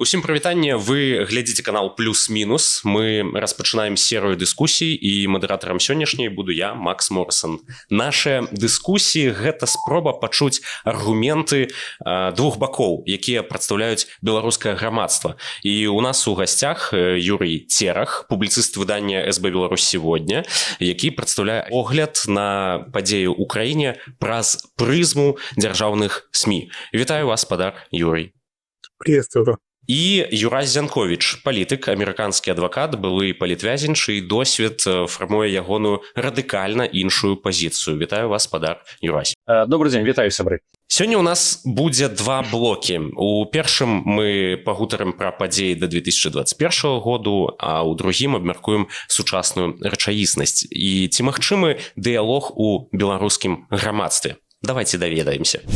Усім прывітанне, вы глядзіце канал Плюс-мінус. Мы распачынаем серыю дыскусій і мадэратарам сённяшняй буду я, Макс Моррисон. Нашыя дыскусіі – гэта спроба пачуць аргументы двух бакоў, якія прадстаўляюць беларускае грамадства. І у нас у гасцях Юрый Терах, публіцыст выдання СБ Беларусь сегодня, які прадстаўляе огляд на падзеі ў краіне праз прызму дзяржаўных СМІ. Вітаю вас, спадар Юрый. Приветствую. І Юрась Зянковіч, палітык, амерыканскі адвакат, былы палітвязень, чый досвед фармуе ягоную радыкальна іншую пазіцыю. Вітаю вас, спадар Юрась. Добрый дзень, вітаю, сябры. Сёння ў нас будзе два блокі. У першым мы пагутарым пра падзеі да 2021 году, а ў другім абмяркуем сучасную рэчаіснасць. І ці магчымы дыялог у беларускім грамадстве? Давайце даведаемся.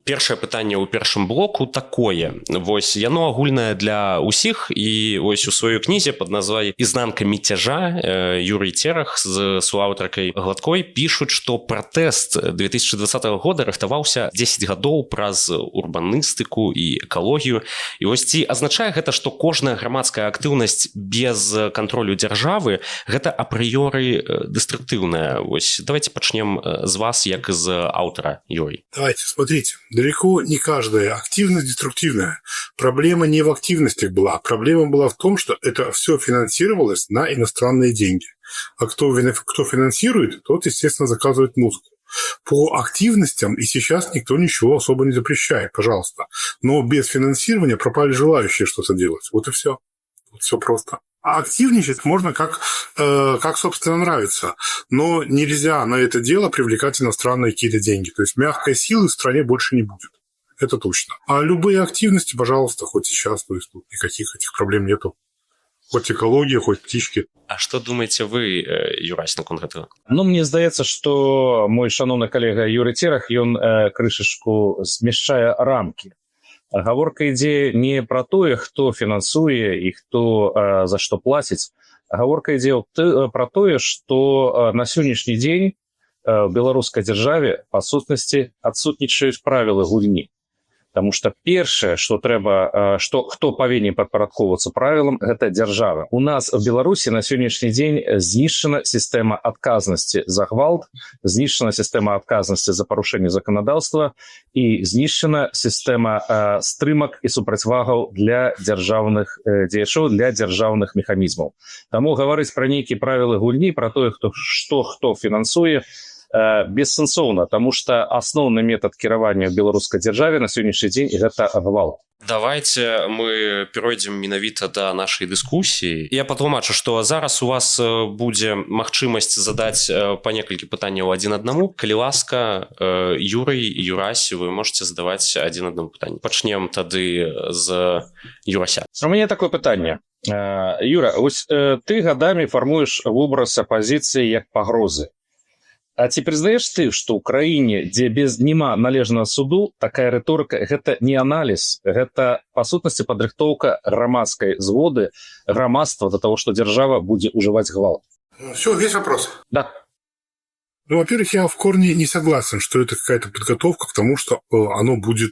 Першае пытанне ў першым блоку такое. Вось яно агульнае для ўсіх, і вось у сваёй кнізе пад назвай «Ізнанка міцяжа» Юрый Терах з суаўтаркай Гладкой пішуць, што пратэст 2020 года рыхтаваўся 10 гадоў праз урбаністыку і экалогію. І вось ці азначае гэта, што кожная грамадская актыўнасць без кантролю дзяржавы гэта апрыёры дэструктыўная. Вось давайте пачнем з вас, як з аўтара, Юрий. Давайте, смотрите. Далеко не каждая активность деструктивная. Проблема не в активностях была. Проблема была в том, что это все финансировалось на иностранные деньги. А кто финансирует, тот, естественно, заказывает музыку. По активностям и сейчас никто ничего особо не запрещает, пожалуйста. Но без финансирования пропали желающие что-то делать. Вот и все. Вот все просто. А активничать можно как собственно, нравится. Но нельзя на это дело привлекать иностранные какие-то деньги. То есть мягкой силы в стране больше не будет. Это точно. А любые активности, пожалуйста, хоть сейчас, то есть тут никаких этих проблем нету. Хоть экология, хоть птички. А што думаеце вы, Юрась, наконт гэтага? Мне здаецца, што мой шаноўны калега Юрый Терах, ён крышачку змяшчае рамкі. Гаворка ідзе не пра тое, хто фінансуе і хто за што плаціць. Гаворка ідзе пра тое, што на сённяшні дзень у беларускай дзяржаве па сутнасці адсутнічаюць правілы гульні. Таму што першае, што трэба, хто павінен падпарадкоўвацца правілам, гэта дзяржава. У нас в Беларусі на сённяшні дзень знішчана сістэма адказнасці за гвалт, знішчана сістэма адказнасці за парушэнне заканадаўства і знішчана сістэма стрымак і супрацьвагаў для дзяржаўных дзеячоў, для дзяржаўных механізмаў. Таму гаварыць пра нейкія правілы гульні, пра тое, хто фінансуе, бессэнсоўна, таму што асноўны метад кіравання ў беларускай дзяржаве на сённяшні дзень гэта гвалт. Давайте мы перайдзем менавіта да нашай дыскусіі. Я патлумачу, што зараз у вас будзе магчымасць задаць па некалькі пытанняў адзін аднаму. Калі ласка, Юрый і Юрась, вы можете задаваць адзін аднаму пытанне. Пачнем тады з Юрася. У мяне такое пытанне. Юра, ось ты гадамі фармуеш вобраз апазіцыі як пагрозы. А ці прызнаеш ты, што ў краіне, дзе без няма належнага суду, такая рыторыка – гэта не аналіз, гэта, па сутнасці, падрыхтоўка грамадскай згоды, грамадства да таго, што дзяржава будзе ўжываць гвалт? Все, весь вопрос? Да. Ну, во-первых, я в корне не согласен, что это какая-то подготовка к тому, что оно будет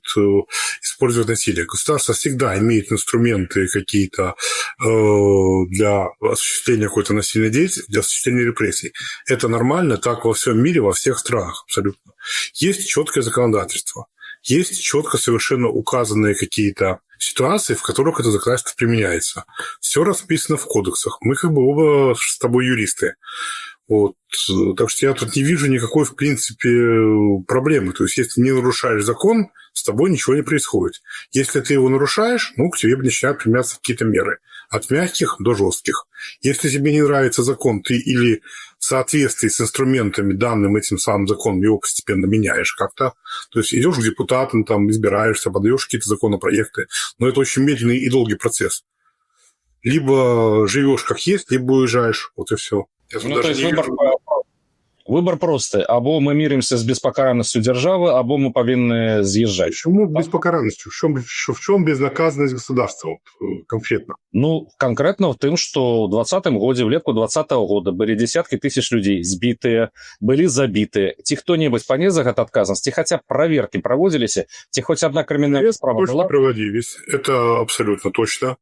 использовать насилие. Государство всегда имеет инструменты какие-то для осуществления какой-то насильной деятельности, для осуществления репрессий. Это нормально, так во всем мире, во всех странах абсолютно. Есть четкое законодательство, есть четко совершенно указанные какие-то ситуации, в которых это законодательство применяется. Все расписано в кодексах. Мы как бы оба с тобой юристы. Вот. Так что я тут не вижу никакой, в принципе, проблемы. То есть, если не нарушаешь закон, с тобой ничего не происходит. Если ты его нарушаешь, к тебе начинают применяться какие-то меры. От мягких до жестких. Если тебе не нравится закон, ты или в соответствии с инструментами, данным этим самым законом, его постепенно меняешь как-то. То есть, идешь к депутатам, там, избираешься, подаешь какие-то законопроекты. Но это очень медленный и долгий процесс. Либо живешь как есть, либо уезжаешь. Вот и все. То есть Выбор просты. Або мы миримся с беспокаранностью державы, або мы повинны съезжать. Почему беспокаранностью? В чем безнаказанность государства конкретно? Ну, конкретно в том, что в 2020 году, влетку 2020 года были десятки тысяч людей сбитые, были забиты. Те кто-нибудь понес за это отказанность, те хотя проверки проводились, те хоть одна криминальная справа Точно была. проводились, это абсолютно точно.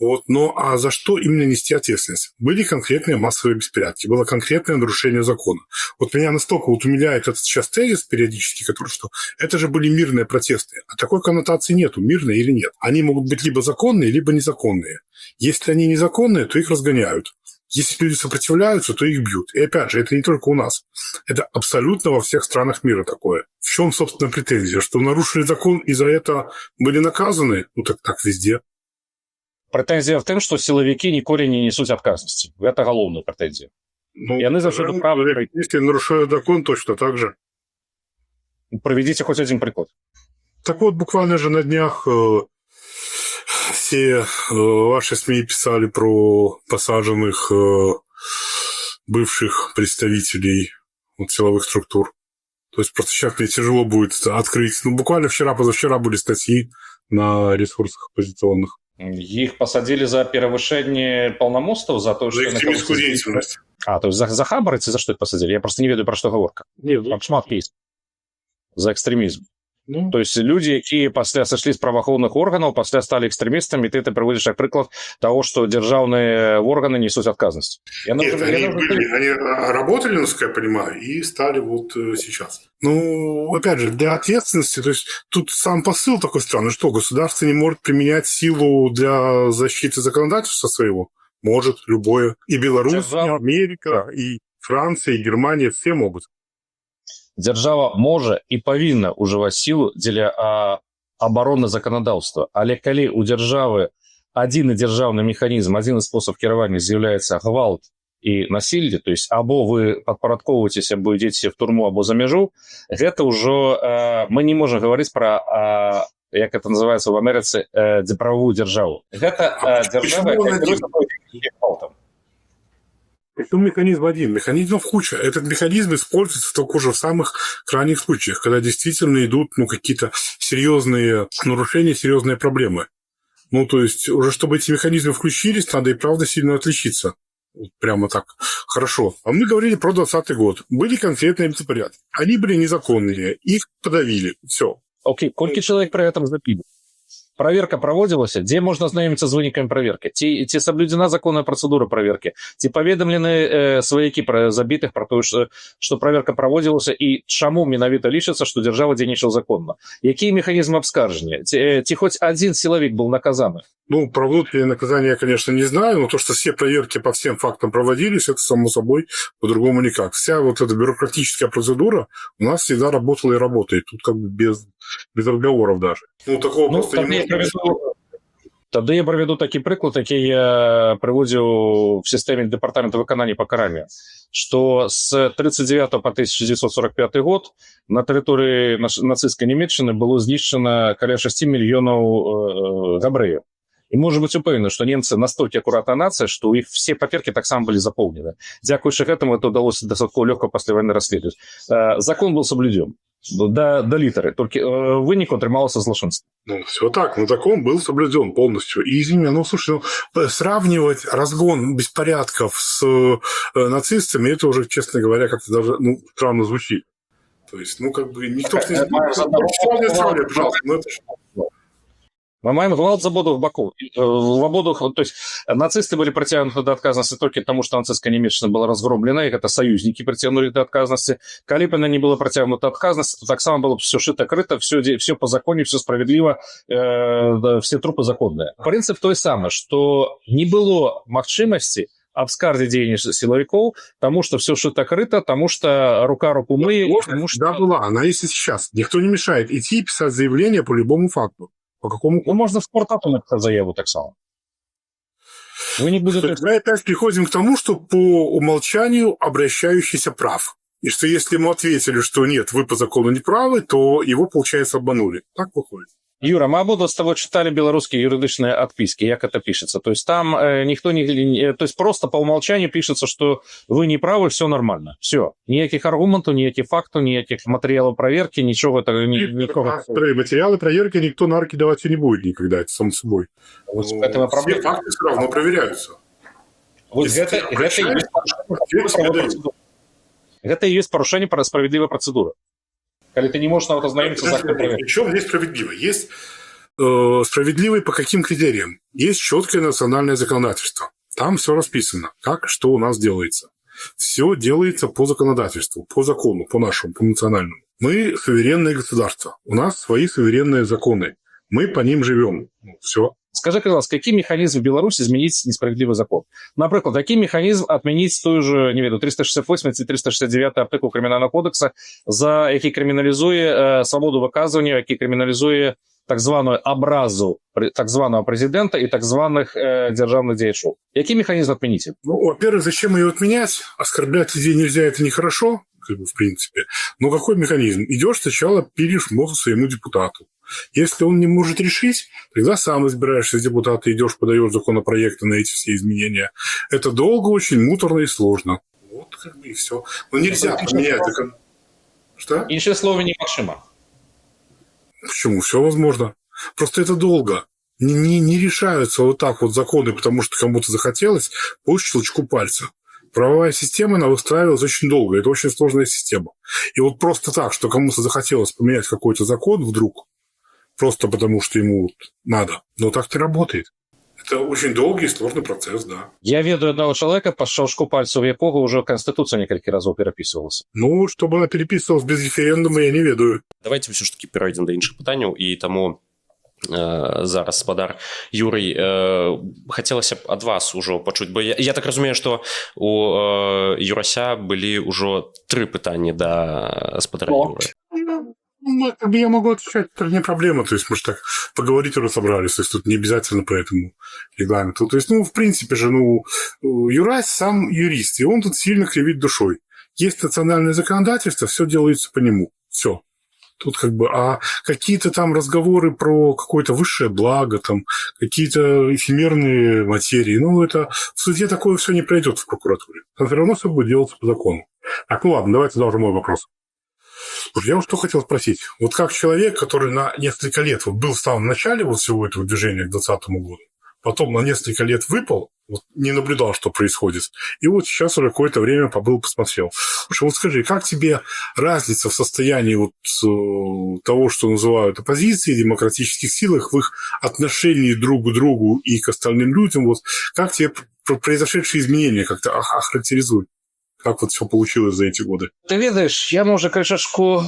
Вот. Но а за что именно нести ответственность? Были конкретные массовые беспорядки, было конкретное нарушение закона. Вот меня настолько вот умиляет этот сейчас тезис периодически, который, что это же были мирные протесты. А такой коннотации нету, мирные или нет. Они могут быть либо законные, либо незаконные. Если они незаконные, то их разгоняют. Если люди сопротивляются, то их бьют. И опять же, это не только у нас. Это абсолютно во всех странах мира такое. В чем, собственно, претензия? Что нарушили закон и за это были наказаны? Ну так везде. Претензия в том, что силовики ніколі не несут отказности. Это головная претензия. Ну, И они за что правы. если нарушают закон, точно так же. Проведите хоть один приклад. Так вот, буквально же на днях все ваши СМИ писали про посаженных бывших представителей вот, силовых структур. То есть просто сейчас мне тяжело будет открыть. Ну, буквально вчера-позавчера были статьи на ресурсах оппозиционных. Их посадили за перевышение полномочий, за то, что... За экстремистскую деятельность. То есть за хабарыцы за что их посадили? Я просто не ведаю, про что говорка. Нет, Там шмат кейс. За экстремизм. ну, То есть люди, які пасля сышлі з праваахоўных органаў, пасля сталі экстрэмістамі, ты прыводзіш як прыклад того, что державные органы несут отказность. нет, они работали, насколько я понимаю, и стали вот сейчас. Ну, опять же, для ответственности, то есть тут сам посыл такой странный, что государство не может применять силу для защиты законодательства своего? Может, любое. И Беларусь, и Америка, и Франция, и Германия, все могут. Дзяржава можа і павінна ўжываць сілу дзеля абароны заканадаўства. Але калі ў дзяржавы адзіны дзяржаўны механізм, адзіны спосаб кіравання з'яўляецца гвалт і насілле, то есть або вы падпарадкоўваецесь, або ідзеце в турму, або за мяжу, гэта ўжо мы не можам гаварыць пра як это называется в Амерыцы правовую дзяржаву. Гэта дзяржава гвалтам. Причем механизм один. Механизмов куча. Этот механизм используется только уже в самых крайних случаях, когда действительно идут какие-то серьезные нарушения, серьезные проблемы. Ну, то есть, уже чтобы эти механизмы включились, надо и правда сильно отличиться. Прямо так. Хорошо. А мы говорили про 2020 год. Были конкретные беспорядки. Они были незаконные. Их подавили. Все. Окей, колькі чалавек пры гэтым забілі? Проверка проводилась, где можно ознакомиться с выниками проверки? Те соблюдена законная процедура проверки? Те поведомлены сваяки про забитых, про то, что проверка проводилась, и чему менавіта лічыцца, что держава дзейнічала законно? Какие механизмы обскаржения? Те хоть один силовик был наказан? Ну, про внутреннее наказание я, конечно, не знаю, но то, что все проверки по всем фактам проводились, это, само собой, по-другому никак. Вся вот эта бюрократическая процедура у нас всегда работала и работает. Тут как бы без разговоров даже. Ну, такого просто не может быть. Тады я проведу такі прыклад, які я прыводзіў в сістэме дэпартамента выканання пакарання, што з 39 по 1945 год на тэрыторыі нацысцкай Нямецчыны было знішчана каля 6 мільёнаў габрэяў. І можа быць упэўнены, што немцы настолькі акуратная нацыя, што ў іх все паперкі таксама былі запоўнены. Дзякуючы гэтаму это ўдалося дастаткова лёгка пасля вайны расследаваць. Закон был соблюден. До литеры, только вынік атрымалася злачынства. Ну, все так, но закон был соблюден полностью. И, извини, ну, слушай, сравнивать разгон беспорядков с нацистами, это уже, честно говоря, как-то даже, странно звучит. То есть, как бы, никто не сравнивает, пожалуйста, но это Мы маем гвалт з абодвух бакоў. В абодвух, то есть нацисты были притянуты до отказности только потому, что нацистская Нямецчына была разгромлена, и это союзники притянули до отказности. Коли бы она не была притянута до отказности, то так само было бы все шито-крыто, все по закону, все справедливо, все трупы законные. Принцип той самый, что не было магчымасці абскардзіць дзеянні силовиков, потому что все шито-крыто, потому что рука руку мыет. Да, была, она есть и сейчас. Никто не мешает идти и писать заявление по любому факту. По какому? Ну, можно в спортату написать заяву так само. Вы не будете... Мы опять приходим к тому, что по умолчанию обращающийся прав. И что если ему ответили, что нет, вы по закону не правы, то его, получается, обманули. Так выходит. Юра, мы абодва с тобой читали белорусские юридичные отписки, как это пишется. То есть там никто не... То есть просто по умолчанию пишется, что вы не правы, все нормально. Все. Никаких аргументов, никаких фактов, никаких материалов проверки, ничего этого... Материалы проверки никто на руки давать и не будет никогда, это само собой. Вот поэтому все факты все равно проверяются. Вот гэта і ёсць парушэнне пра справядлівай працэдуры. Калі ты не можешь нават азнаёміцца з актам праверкі. Причем здесь справедливо? Есть справедливый по каким критериям? Есть четкое национальное законодательство. Там все расписано, как, что у нас делается. Все делается по законодательству, по закону, по нашему, по национальному. Мы суверенное государство. У нас свои суверенные законы. Мы по ним живем. Все. Скажи, пожалуйста, який механізм в Білорусі змінить несправедливий закон? Наприклад, який механізм відмінить той же, не веду, 368 чи 369 артикул Кримінального кодексу, за який криміналізує свободу виказування, який криміналізує так звану образу так званого президента и так званых державных діячів. Який механізм відмінить? Ну, во-первых, зачем ее отменять? Оскорблять людей нельзя, это нехорошо, как бы, в принципе. Но какой механизм? Идешь сначала, пилишь мозг своему депутату. Если он не может решить, тогда сам избираешься из депутата, идешь, подаешь законопроекты на эти все изменения. Это долго, очень муторно и сложно. Вот как бы и все. Но нельзя поменять закон. Что? Іншими словами, немашимо. Почему? Все возможно. Просто это долго. Не решаются вот так вот законы, потому что кому-то захотелось по щелчку пальца. Правовая система, она выстраивалась очень долго. Это очень сложная система. И вот просто так, что кому-то захотелось поменять какой-то закон вдруг, просто потому что ему надо, но так не работает. Это очень долгий и сложный процесс, да. Я ведаю одного человека, по щелчку пальцев в якого уже Конституция несколько разов переписывалась. Ну, чтобы она переписывалась без референдума, я не ведаю. Давайте все ж таки перейдем до інших питань, і тому зараз, спадар Юрий, хацелася б ад вас ужо пачуць, бо я так разумею, што у Юрася былі ўжо 3 пытанні да спадара Юры. Ну, я могу отвечать, это не проблема. То есть мы же так поговорить уже собрались. То есть тут не обязательно по этому регламенту. То есть, в принципе же, Юрась сам юрист, и он тут сильно кривит душой. Есть национальное законодательство, все делается по нему. Все. Тут как бы, а какие-то там разговоры про какое-то высшее благо, там, какие-то эфемерные материи, это в суде такое все не пройдет в прокуратуре. Там все равно все будет делаться по закону. Так, ладно, давайте даже мой вопрос. Слушай, я вот что хотел спросить. Вот как человек, который на несколько лет был в самом начале всего этого движения к 2020 году, потом на несколько лет выпал, не наблюдал, что происходит, и вот сейчас уже какое-то время побыл, посмотрел. Слушай, вот скажи, как тебе разница в состоянии того, что называют оппозицией, демократических силах, в их отношении друг к другу и к остальным людям? Как тебе произошедшие изменения как-то охарактеризуют? Как все получилось за эти годы? Ты ведаешь, я, может, крышачку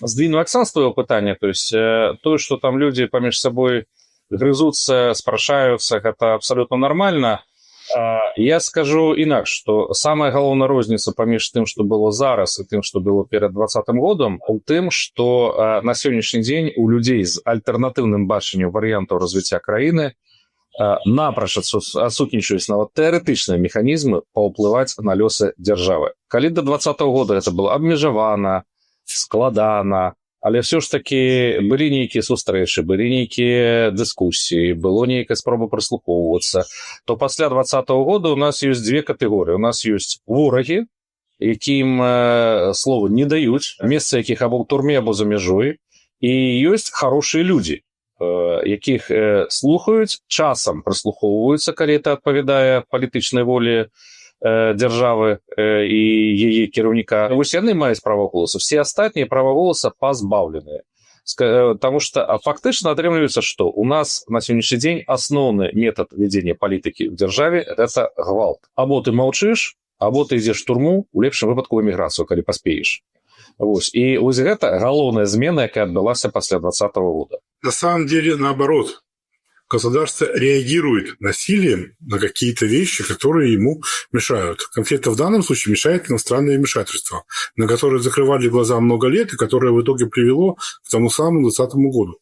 сдвину акцент с твоего пытания. То есть то, что там люди поміж собой грызутся, спрашаюцца, это абсолютно нормально. Я скажу інакш, что самая галоўная розніца паміж тым, што было зараз, і тым, што было перад 2020 годам, у тым, што на сённяшні дзень у людзей з альтэрнатыўным бачаннем варыянтаў развіцця краіны напроч адсутнічаюць нават тэарэтычныя механізмы паўплываць на лёсы дзяржавы. Калі до 2020 года это было абмежавана, складана, але все ж таки былі нейкія сустрэчы, былі нейкія дыскусіі, было нейкая спроба прыслухоўвацца, то пасля 2020 года у нас ёсць 2 катэгорыі. У нас ёсць ворагі, якім слова не даюць, месца якіх або ў турме, або за мяжой, і ёсць хорошыя людзі, якіх слухаюць, часам прыслухоўваюцца, калі это адпавядае палітычнай волі дзяржавы і яе кіраўніка. Вось яны маюць права голасу. Все астатнія права голаса пазбаўленыя. Потому что фактычна атрымліваецца, што у нас на сённяшні дзень асноўны метад вядзення палітыкі ў дзяржаве – это гвалт. Або ты маўчыш, або ты ідзеш в турму, у лепшым выпадку ў эміграцыю, калі паспееш. І вось гэта галоўная змена, якая адбылася пасля 2020 года. На самом деле, наоборот. Государство реагирует насилием на какие-то вещи, которые ему мешают. Конкретно в данном случае мешает иностранное вмешательство, на которое закрывали глаза много лет и которое в итоге привело к тому самому 2020 году.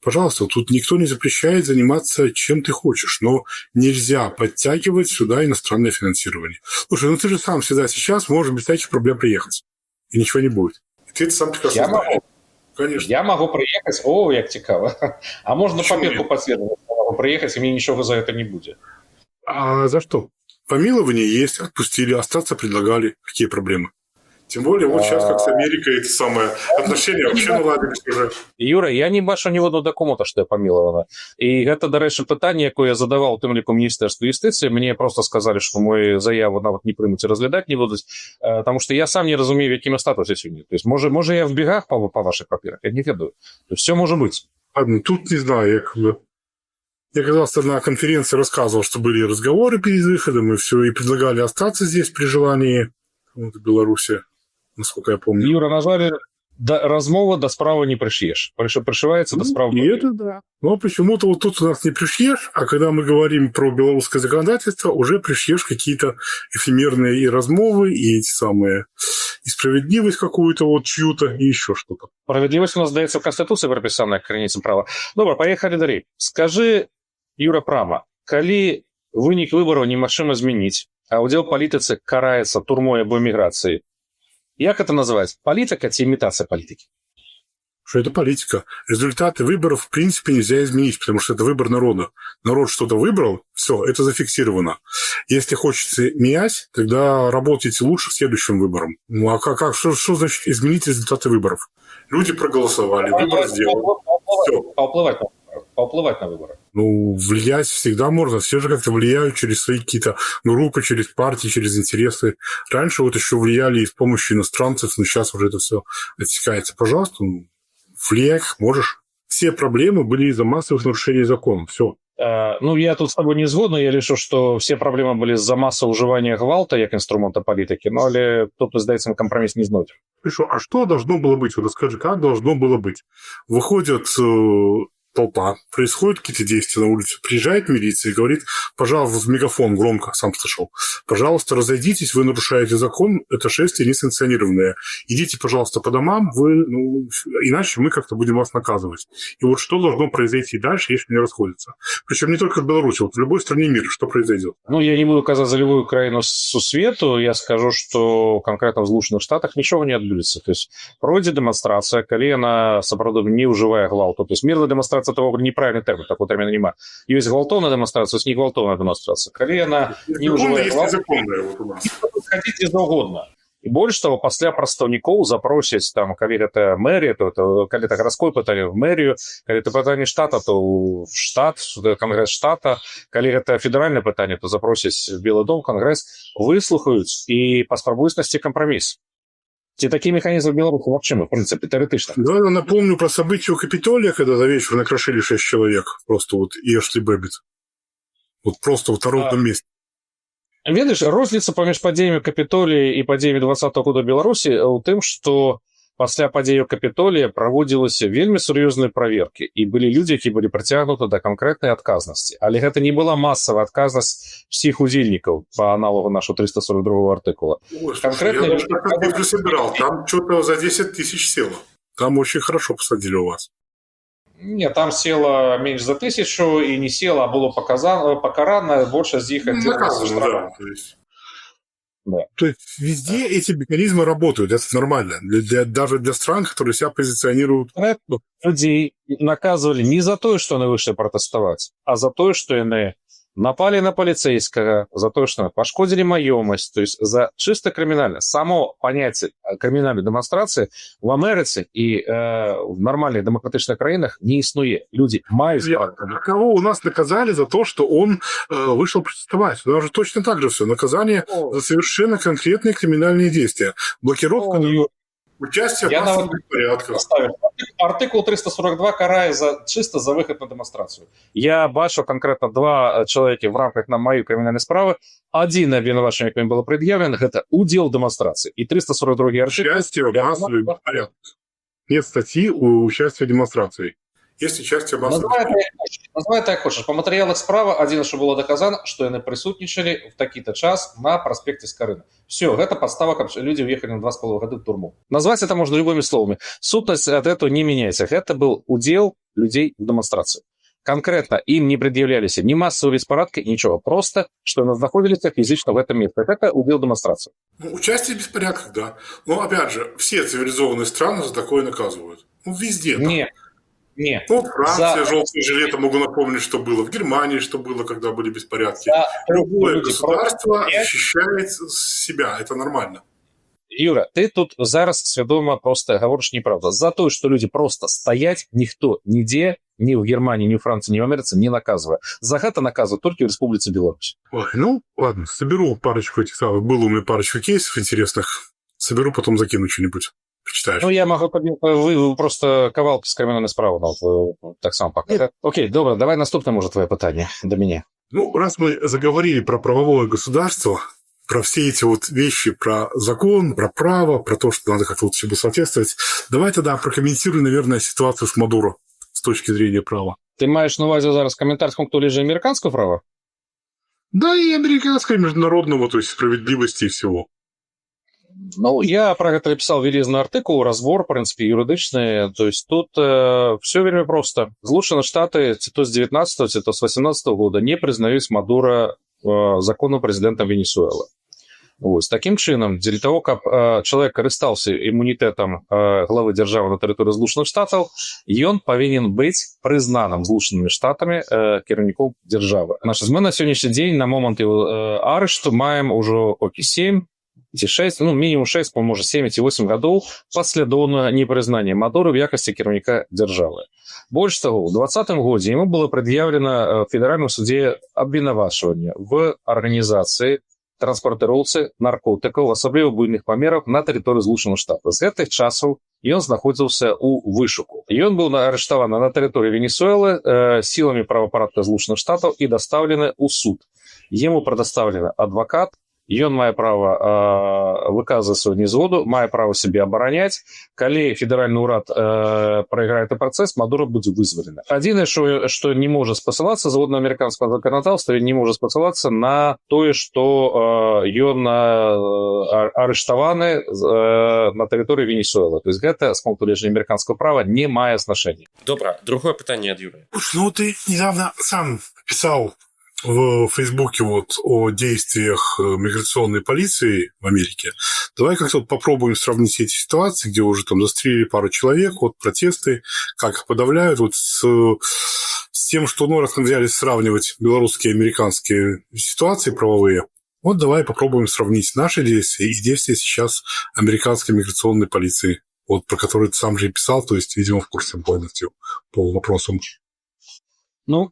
Пожалуйста, тут никто не запрещает заниматься чем ты хочешь, но нельзя подтягивать сюда иностранное финансирование. Слушай, ты же сам всегда сейчас можешь без всяких проблем приехать, и ничего не будет. И ты это сам прекрасно знаешь. Конечно. Я могу приехать, о, як цікава. А можно Почему папірку нет? подследовать, я могу приехать, и мне ничего за это не будет. А за что? Помилование есть, отпустили, остаться предлагали. Какие проблемы? Тем более, вот сейчас, как с Америкой, это самое, отношения вообще наладились уже. Юра, я не бачу ні одного документа, що я помилована. І гэта, да рэчы, пытанне, якое я задаваў у тым ліку Міністэрству юстыцыі, мне просто сказалі, што мою заяву нават не прымуць і разглядаць не будуць, таму што я сам не разумею, в якім статусе сёння. То есть, можа я в бегах по ваших папірах, я не ведаю. То есть, все може бути. Ладно, тут не знаю, я когда-то на конференции рассказывал, что были разговоры перед выходом, и все, и предлагали остаться здесь при желании, в Беларуси, насколько я помню. Юра, на жаль, размова до справы не пришьешь. Пришивается до справы. И это да. Но почему-то вот тут у нас не пришьешь, а когда мы говорим про белорусское законодательство, уже пришьешь какие-то эфемерные и размовы, и эти самые, и справедливость какую-то вот чью-то, и еще что-то. Справедливость у нас даецца в Конституцыі прапісаная крыніцам права. Добра, паехалі далей. Скажы, Юра, прама, калі вынік выбараў немагчыма змяніць, а ўдзел палітыцы караецца турмой або эміграцыяй, як это называется? Политика ці имитация политики? Что это политика. Результаты выборов в принципе нельзя изменить, потому что это выбор народа. Народ что-то выбрал, все, это зафиксировано. Если хочется менять, тогда работайте лучше к следующим выборам. Ну а что значит изменить результаты выборов? Люди проголосовали, выбор сделали. Поуплывать на выборы. Ну, влиять всегда можно. Все же как-то влияют через свои какие-то группы, через партии, через интересы. Раньше вот еще влияли и с помощью иностранцев, но сейчас уже это все отсекается. Пожалуйста, влиять можешь. Все проблемы были из-за массовых нарушений закона. Все. Ну, я тут с тобой не згодна. Я лічу, что все проблемы были из-за массы уживания гвалта как инструмента политики. Но але тут, здається, компромисс не знайдем. Хорошо, а что должно было быть? Вот расскажи, как должно было быть? Выходят толпа, происходят какие-то действия на улице, приезжает милиция и говорит, пожалуйста, в мегафон громко, сам слышал, пожалуйста, разойдитесь, вы нарушаете закон, это шествие несанкционированное. Идите, пожалуйста, по домам, иначе мы как-то будем вас наказывать. И вот что должно произойти дальше, если не расходятся? Причем не только в Беларуси, вот в любой стране мира, что произойдет? Ну, я не буду казать за любую краину сусвету, я скажу, что конкретно в Злучаных Штатах ничего не отбудется. То есть пройдет демонстрация, коли она, сапраўды, не уживая гвалту. То есть мирная демонстрация, это неправильный термин, такого термина нема. Есть гвалтовная демонстрация, не гвалтовная демонстрация. Коли она не уживая гвалту, хотите за угодно. І больш того, пасля прадстаўнікоў запросяць там, калі гэта мэрія, то калі это гарадское пытанне в мэрію, калі это пытанне штата, то в штат, кангрэс штата, калі гэта федэральнае пытанне, то запросяць Белы дом, кангрэс, выслухаюць і паспрабуюць знайсці кампраміс. Ці такі механізм в Беларусі магчымы, в принципе, тэоретычна? Да, я напомню про события у Капитолия, когда за вечер накрошили 6 человек, просто вот и Эшли Бэббит. Вот просто во втором месте. Ведаеш, розніца паміж падзеямі Капітолія і падзеямі 20-го года Беларусі ў тым, што пасля падзеяў Капітолія праводзілася вельмі сур'ёзныя праверкі, і былі людзі, які былі прыцягнуты да канкрэтнай адказнасці. Але гэта не была масавая адказнасць всіх удзельнікаў по аналогу нашего 342 артыкула. Конкретно я даже не собирал, там что-то за 10 тысяч село. Там очень хорошо посадили у вас. Нет, там село меньше за 1000, и не село, а было покарано, больше из них... Наказано, да. То есть везде эти механизмы работают, это нормально. Даже для стран, которые себя позиционируют... Людей наказывали не за то, что они вышли протестовать, а за то, что они напали на полицейского, за то, что пошкодили маёмасць, то есть за чисто криминально. Само понятие криминальной демонстрации в Америке и в нормальных демократичных краинах не існує. Люди мают... Кого у нас наказали за то, что он вышел протестовать? У нас же точно так же все. Наказание за совершенно конкретные криминальные действия. Блокировка... Участие в массовых порядках. Артикул 342 карає чисто за вихід на демонстрацію. Я бачу конкретно 2 чоловіки в рамках на моєї кримінальної справи. Один обвинувачення, яким було пред'явлено, це уділ в демонстрації. І 342 артикул... Участие в массовых порядках. Нет статьи у участия в демонстрации. Есть участие в массовых порядках. Называй так хочешь. По материалах справа один, что было доказано, что они присутничали в такий-то час на проспекте Скорына. Все, это подстава, как люди уехали на 2,5 года в тюрьму. Назвать это можно любыми словами. Сутность от этого не меняется. Это был удел людей в демонстрации. Конкретно им не предъявлялись ни массовые беспорядки, ничего. Просто, что они находились физично в этом месте. Это удел демонстрации. Участие в беспорядках, да. Но, опять же, все цивилизованные страны за такое наказывают. Ну, везде, да. Не. Ну, Франция, За, желтые жилеты, могу напомнить, что было. В Германии, что было, когда были беспорядки. за то, что Любое люди государство просто... защищает себя. Это нормально. Юра, ти тут зараз свідомо просто говориш неправду. За те, що люди просто стоять, ніхто ніде, ні в Германії, ні в Франції, ні в Америці не наказує. За це наказує тільки в Республіці Білорусь. Ой, ну, ладно, соберу парочку этих самых. Было у меня парочку кейсов интересных. Соберу, потом закину что-нибудь. Почитаешь. Ну, я можу ви просто кавалки з кримінальної справи, так само пока. Окей, добре, давай наступне, може, твоє питання до мене. Ну, раз мы заговорили про правовое государство, про все эти вот вещи, про закон, про право, про то, что надо как-то вот всему соответствовать, давай тогда прокомментируй, наверное, ситуацию с Мадуро с точки зрения права. Ти маєш на увазі зараз коментар з пункту лежа американського права? Да, и американского, и международного, то есть справедливости и всего. Ну, я про это написал велизный артикул, разбор, в принципе, юридичный. То есть тут все время просто. Злучшие Штаты, то с 19-го, то с 18-го года не признаюць Мадуро законным президентом Венесуэлы. Ось. Таким чином, для того, каб чалавек карыстаўся імунітэтам главы дзяржавы на тэрыторыі Злучаных Штатаў, ён павінен быць прызнаным Злучанымі Штатамі кіраўніком дзяржавы. Мы на сённяшні дзень, на момант яго арышту, маем ужо 7 ці 6, ну, мінімум 6, можа 7 ці 8 гадоў паслядоўнага непрызнання Мадуро в якасці кіраўніка дзяржавы. Больш таго, у 2020 годзе яму было прад'яўлена в федэральным судзе абвінавачванне в арганізацыі транспартыроўцы наркотыкаў, асабліва буйных памераў на тэрыторыі Злучаных Штатаў. З гэтых часаў ён знаходзіўся ў вышуку. Ён быў арыштаваны на тэрыторыі Венесуэлы сіламі правапарадка Злучаных Штатаў і дастаўлены ў суд. Яму прадастаўлены адвакат, ён мае права выказваць сваю незгоду, мае права сябе абараняць. Калі федэральны ўрад прайграе гэты працэс, Мадуро будзе вызвалены. Адзінае, што не можа спасылацца, згодна амерыканскага заканадаўства, не можа спасылацца на тое, што ён арыштаваны на тэрыторыі Венесуэлы. То есть гэта з пункту гледжання амерыканскага права не мае значэння. Добра, другое пытанне ад Юрыя. Ну, ты недавно сам писал в Фейсбуке вот о действиях миграционной полиции в Америке. Давай как-то вот попробуем сравнить эти ситуации, где уже там застрелили пару человек, вот протесты, как их подавляют, вот с тем, что, ну, раз мы взялись сравнивать белорусские и американские ситуации правовые, вот давай попробуем сравнить наши действия и действия сейчас американской миграционной полиции, вот про которую ты сам же и писал, то есть, видимо, в курсе полностью по вопросам. Ну,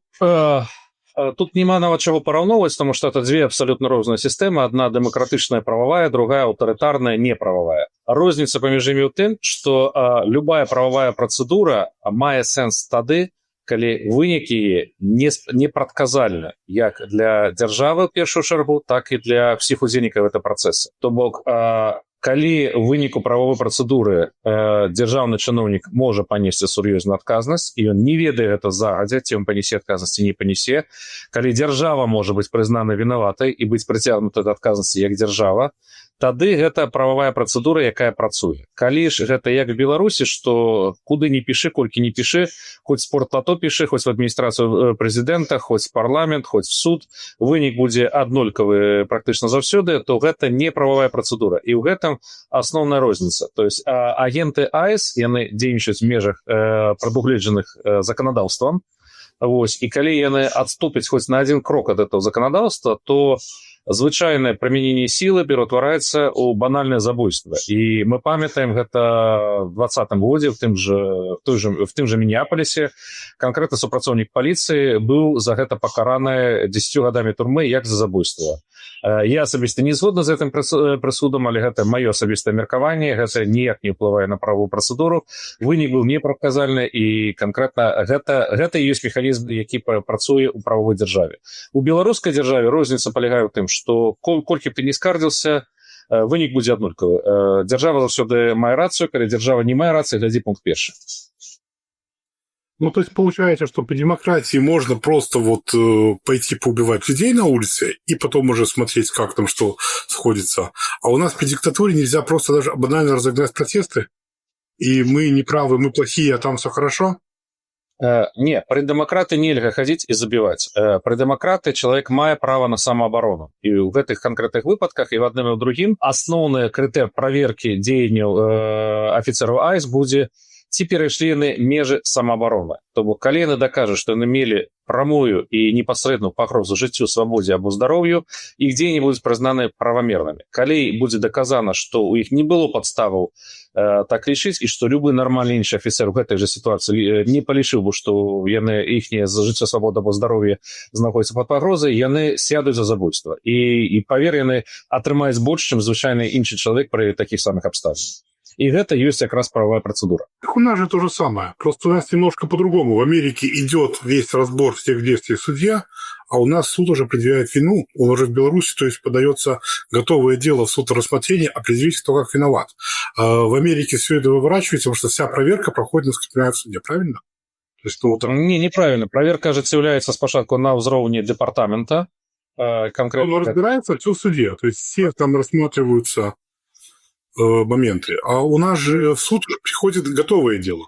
тут нема нават чаго параўноўваць, тому што это две абсалютна розныя сістэмы. Адна дэмакратычная прававая, другая аўтарытарная неправавая. Розніца паміж імі ў тым, што любая прававая працэдура мае сэнс тады, калі вынікі не прадказальны як для дзяржавы ў першую чаргу, так і для ўсіх удзельнікаў гэтага працэсу. То бок, калі ў выніку правовой працэдуры дзяржаўны чыноўнік можа панесці сур'ёзную адказнасць, і ён не ведае гэта загадзя, ці ён панясе адказнасць, ці не панясе, калі дзяржава можа быць прызнана вінаватай і быць прыцягнута да адказнасці як дзяржава, тады гэта прававая працэдура, якая працуе. Калі ж гэта як в Беларусі, што куды не пішы, колькі не пішы, хоць спортлато пішы, хоць в адміністрацыю прэзідэнта, хоць парламент, хоць в суд, вынік будзе аднолькавы практычна заўсёды, то гэта не прававая працэдура. І ў гэтым асноўная розніца. То есть агенты АЭС, яны дзейнічаюць в межах прадугледжаных заканадаўствам. Вось. І калі яны адступяць хоць на адзін крок ад этого заканадаўства, то звычайнае прымяненне сілы ператвараецца ў банальнае забойства. І мы памятаем гэта в 2020 годзе в тым жа Мінеапалісе. Канкрэтна супрацоўнік паліцыі быў за гэта пакараны 10 гадамі турмы як за забойства. Я асабіста не згодна з гэтым прысудам, але гэта маё асабістае меркаванне, гэта ніяк не ўплывае на правовую працэдуру. Вынік быў непрадказальны, і канкрэтна гэта і ёсць механізм, які працуе ў правовой дзяржаве. У беларускай дзяржаве розніца палягае ў тым, што колькі б ты не скардзіўся, вынік будзе аднолькавы. Дзяржава заўсёды мае рацыю, калі дзяржава не мае рацыі, глядзі пункт першы. Ну, то есть получается, что по демократии можно просто вот пойти поубивать людей на улице и потом уже смотреть, как там что сходится. А у нас по диктатуре нельзя просто даже банально разогнать протесты, и мы не правы, мы плохие, а там все хорошо? Не, пры дэмакраты нельга хадзіць і забіваць. Пры дэмакраты чалавек мае права на самаабарону. І ў гэтых канкрэтных выпадках і в адным і ў другім асноўны крытэр праверкі дзеянняў афіцераў АЭС будзе, ці перайшлі яны межы самаабароны. То бок калі яны дакажуць, што яны мелі прамую і непасрэдную пагрозу жыццю, свабодзе або здароўю, іх дзеянні будуць прызнаны правамернымі. Калі будзе даказана, што ў іх не было падставаў так лічыць, і што любы нармальны іншы афіцер у гэтай жа сітуацыі не палічыў бы, што яны іхняе жыццё, свабода або здароўе знаходзіцца пад пагрозай, яны сядуць за забойства. І павер, яны атрымаюць больш, чым звычайны іншы чалавек пры такіх самых абставінах. И это есть как раз правовая процедура. Так у нас же то же самое. Просто у нас немножко по-другому. В Америке идет весь разбор всех действий судья, а у нас суд уже предъявляет вину. Он уже в Беларуси, то есть подается готовое дело в суд рассмотрения, определить, кто как виноват. А в Америке все это выворачивается, потому что вся проверка проходит в суде, правильно? То есть, Не, неправильно. Проверка же является спочатку на уровне департамента. Конкретно. Он разбирается все в суде. То есть все там рассматриваются моменты. А у нас же в суд приходит готовое дело.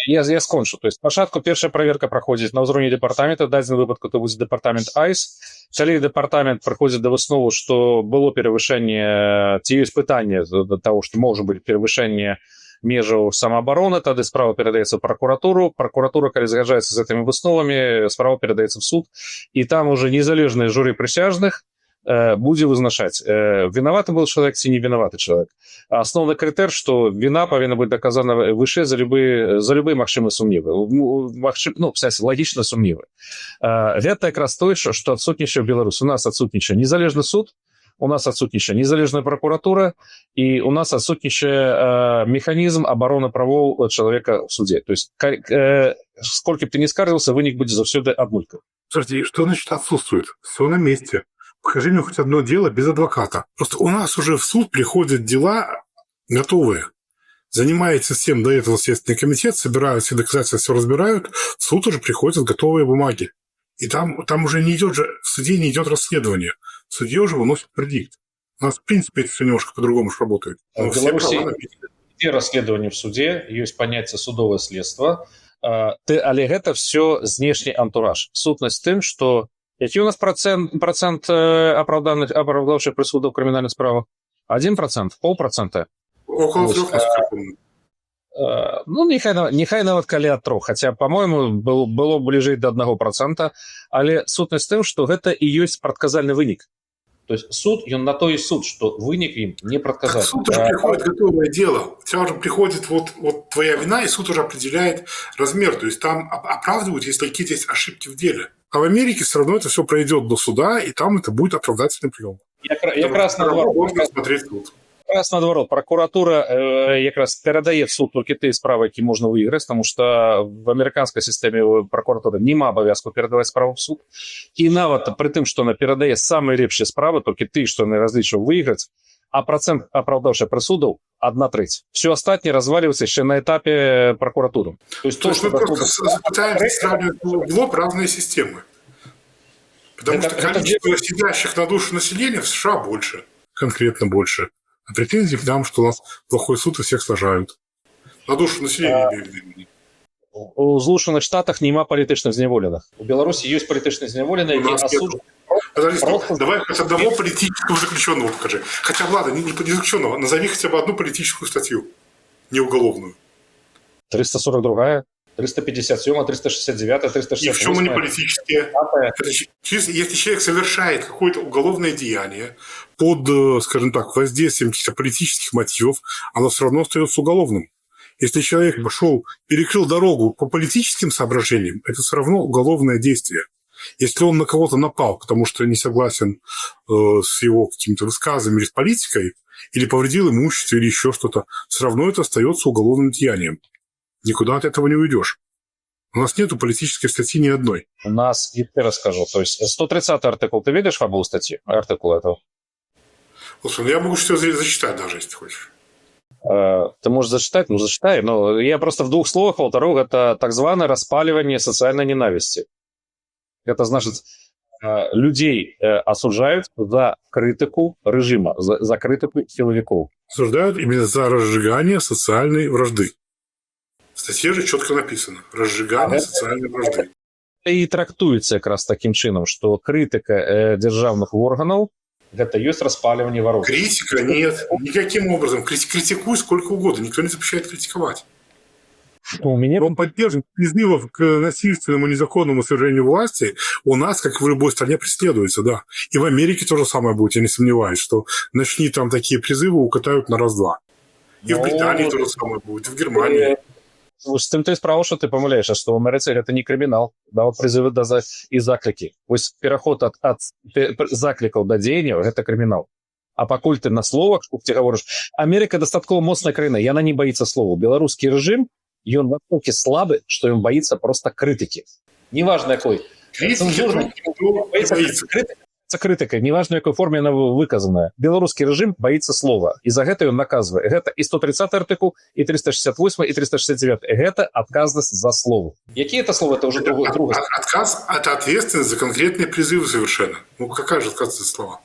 Я скончу. То есть спочатку першая проверка проходит на уровне департамента, в дадзеным выпадку это будет департамент АЙС. Калі департамент приходит до выснову, что было перевышение, ці есть пытанне до того, что может быть перевышение межаў самообороны, тады справа передаецца в прокуратуру. Прокуратура, калі згаджаецца з этими высновамі, справа передаецца в суд. И там уже незалежнае журы прысяжных будзе вызначаць, вінаваты был чалавек ці не вінаваты чалавек. Асноўны крытэр, што віна павінна быць даказана вышэй за любыя магчымыя сумневы, лагічна сумневы. Гэта якраз тое, што адсутнічае ў Беларусі. У нас адсутнічае незалежны суд, у нас адсутнічае незалежная прокуратура, і у нас адсутнічае механізм абароны правоў чалавека ў судзе. То есть сколькі б ты не скаржыўся, вынік будзе заўсёды аднолькавы. Подожди, что значит отсутствует? Все на месте. Покажи мне хоть одно дело без адвоката. Просто у нас уже в суд приходят дела готовые. Занимается всем до этого Следственный комитет, собирают все доказательства, все разбирают. В суд уже приходят готовые бумаги. И там уже не идет же, в суде не идет расследование. В суде уже выносит вердикт. У нас, в принципе, это все немножко по-другому работает. В Беларуси все расследования в суде, есть понятие судовое следство. Але гэта все знешні антураж. Сутнасць тым, што які у нас процент оправдавших присудов в криминальных справах? 1%? 0,5%? Около 3%. Ну, нехай нават калі ад 3%, хотя, по-моему, было бліжэй до 1%, але сутнасць тым, што гэта і ёсць прадказальны вынік. То есть суд, он на то и суд, что вынік им не предсказать. Суд уже приходит готовое дело. У тебя уже приходит вот твоя вина, и суд уже определяет размер. То есть там оправдывают, если какие-то есть ошибки в деле. А в Америке все равно это все пройдет до суда, и там это будет оправдательный прием. Якраз наоборот. Прокуратура якраз передае в суд толькі тыя справы, які можна выйграць, тому что в американской системе прокуратуры нема абавязку передаваць справу в суд. І нават пры тым, што она перадае самыя лепшыя справы, толькі тыя, што яны разлічваў выйграць, а процент апраўдаўшых прысудаў 1/3. Все астатняе разваливается еще на этапе прокуратуры. То есть мы просто пытаемся сравнивать в лоб разные системы. Потому что количество сидящих на душу населения в США больше, конкретно больше. А претензии к нам, что у нас плохой суд и всех сажают. На душу населения имею в виду. У Злучаных Штатах нема палітычных зняволеных. У Беларусі ёсць палітычныя зняволеныя, які асуджаны. Давай хоть одного политического заключенного покажи. Хотя, ладно, не заключенного, назови хотя бы одну политическую статью, не уголовную. 342, 357, 369, 368. И в чем они политические? Если человек совершает какое-то уголовное деяние под, скажем так, воздействием каких-то политических мотивов, оно все равно остается уголовным. Если человек перекрыл дорогу по политическим соображениям, это все равно уголовное действие. Если он на кого-то напал, потому что не согласен с его какими-то высказами или с политикой, или повредил имущество, или еще что-то, все равно это остается уголовным деянием. Никуда от этого не уйдешь. У нас нету политической статьи ни одной. У нас, я тебе расскажу, то есть 130 артикул, ты видишь фабулу статьи, артикул этого? Слушай, я могу что-то зачитать даже, если хочешь. Ты можешь зачитать, ну зачитай, но я просто в двух словах полтору, это так званое распаливание социальной ненависти. Это значит, людей осуждают за критику режима, за критику силовиков. Осуждают именно за разжигание социальной вражды. В статье же четко написано «разжигание социальной вражды». И трактуется как раз таким чином, что критика державных органов – это есть распаливание воров. Критика нет. Никаким образом. Критикуй сколько угодно. Никто не запрещает критиковать. У меня Он поддерживает призывов к насильственному незаконному свержению власти у нас, как и в любой стране, преследуется, да. И в Америке то же самое будет, я не сомневаюсь, что начни там такие призывы, укатают на раз-два. И в Британии то же самое будет, и в Германии. З тым ты справа, што ты памыляешься, што ў Амерыцы гэта не крымінал, да, вот прызывы да і заклікі. Вось пераход ад заклікаў да дзеянняў гэта крымінал. А пакуль ты на словах, ты гаворыш, Амерыка дастаткова моцная краіна, яна не боится слова. Беларускі рэжым, ён настолькі слабы, што ён боится просто крытыкі. Неважно якой. Крытыка, неважно якой форме она выказаная. Беларускі рэжым боится слова, і за гэта ён наказвае. Гэта і 130 артыкул, і 368, і 369. Гэта адказнасць за слово. Якія это слова? Это уже другое. Отказ – это ответственность за конкретные призывы совершенно. Ну, какая же отказность за слова?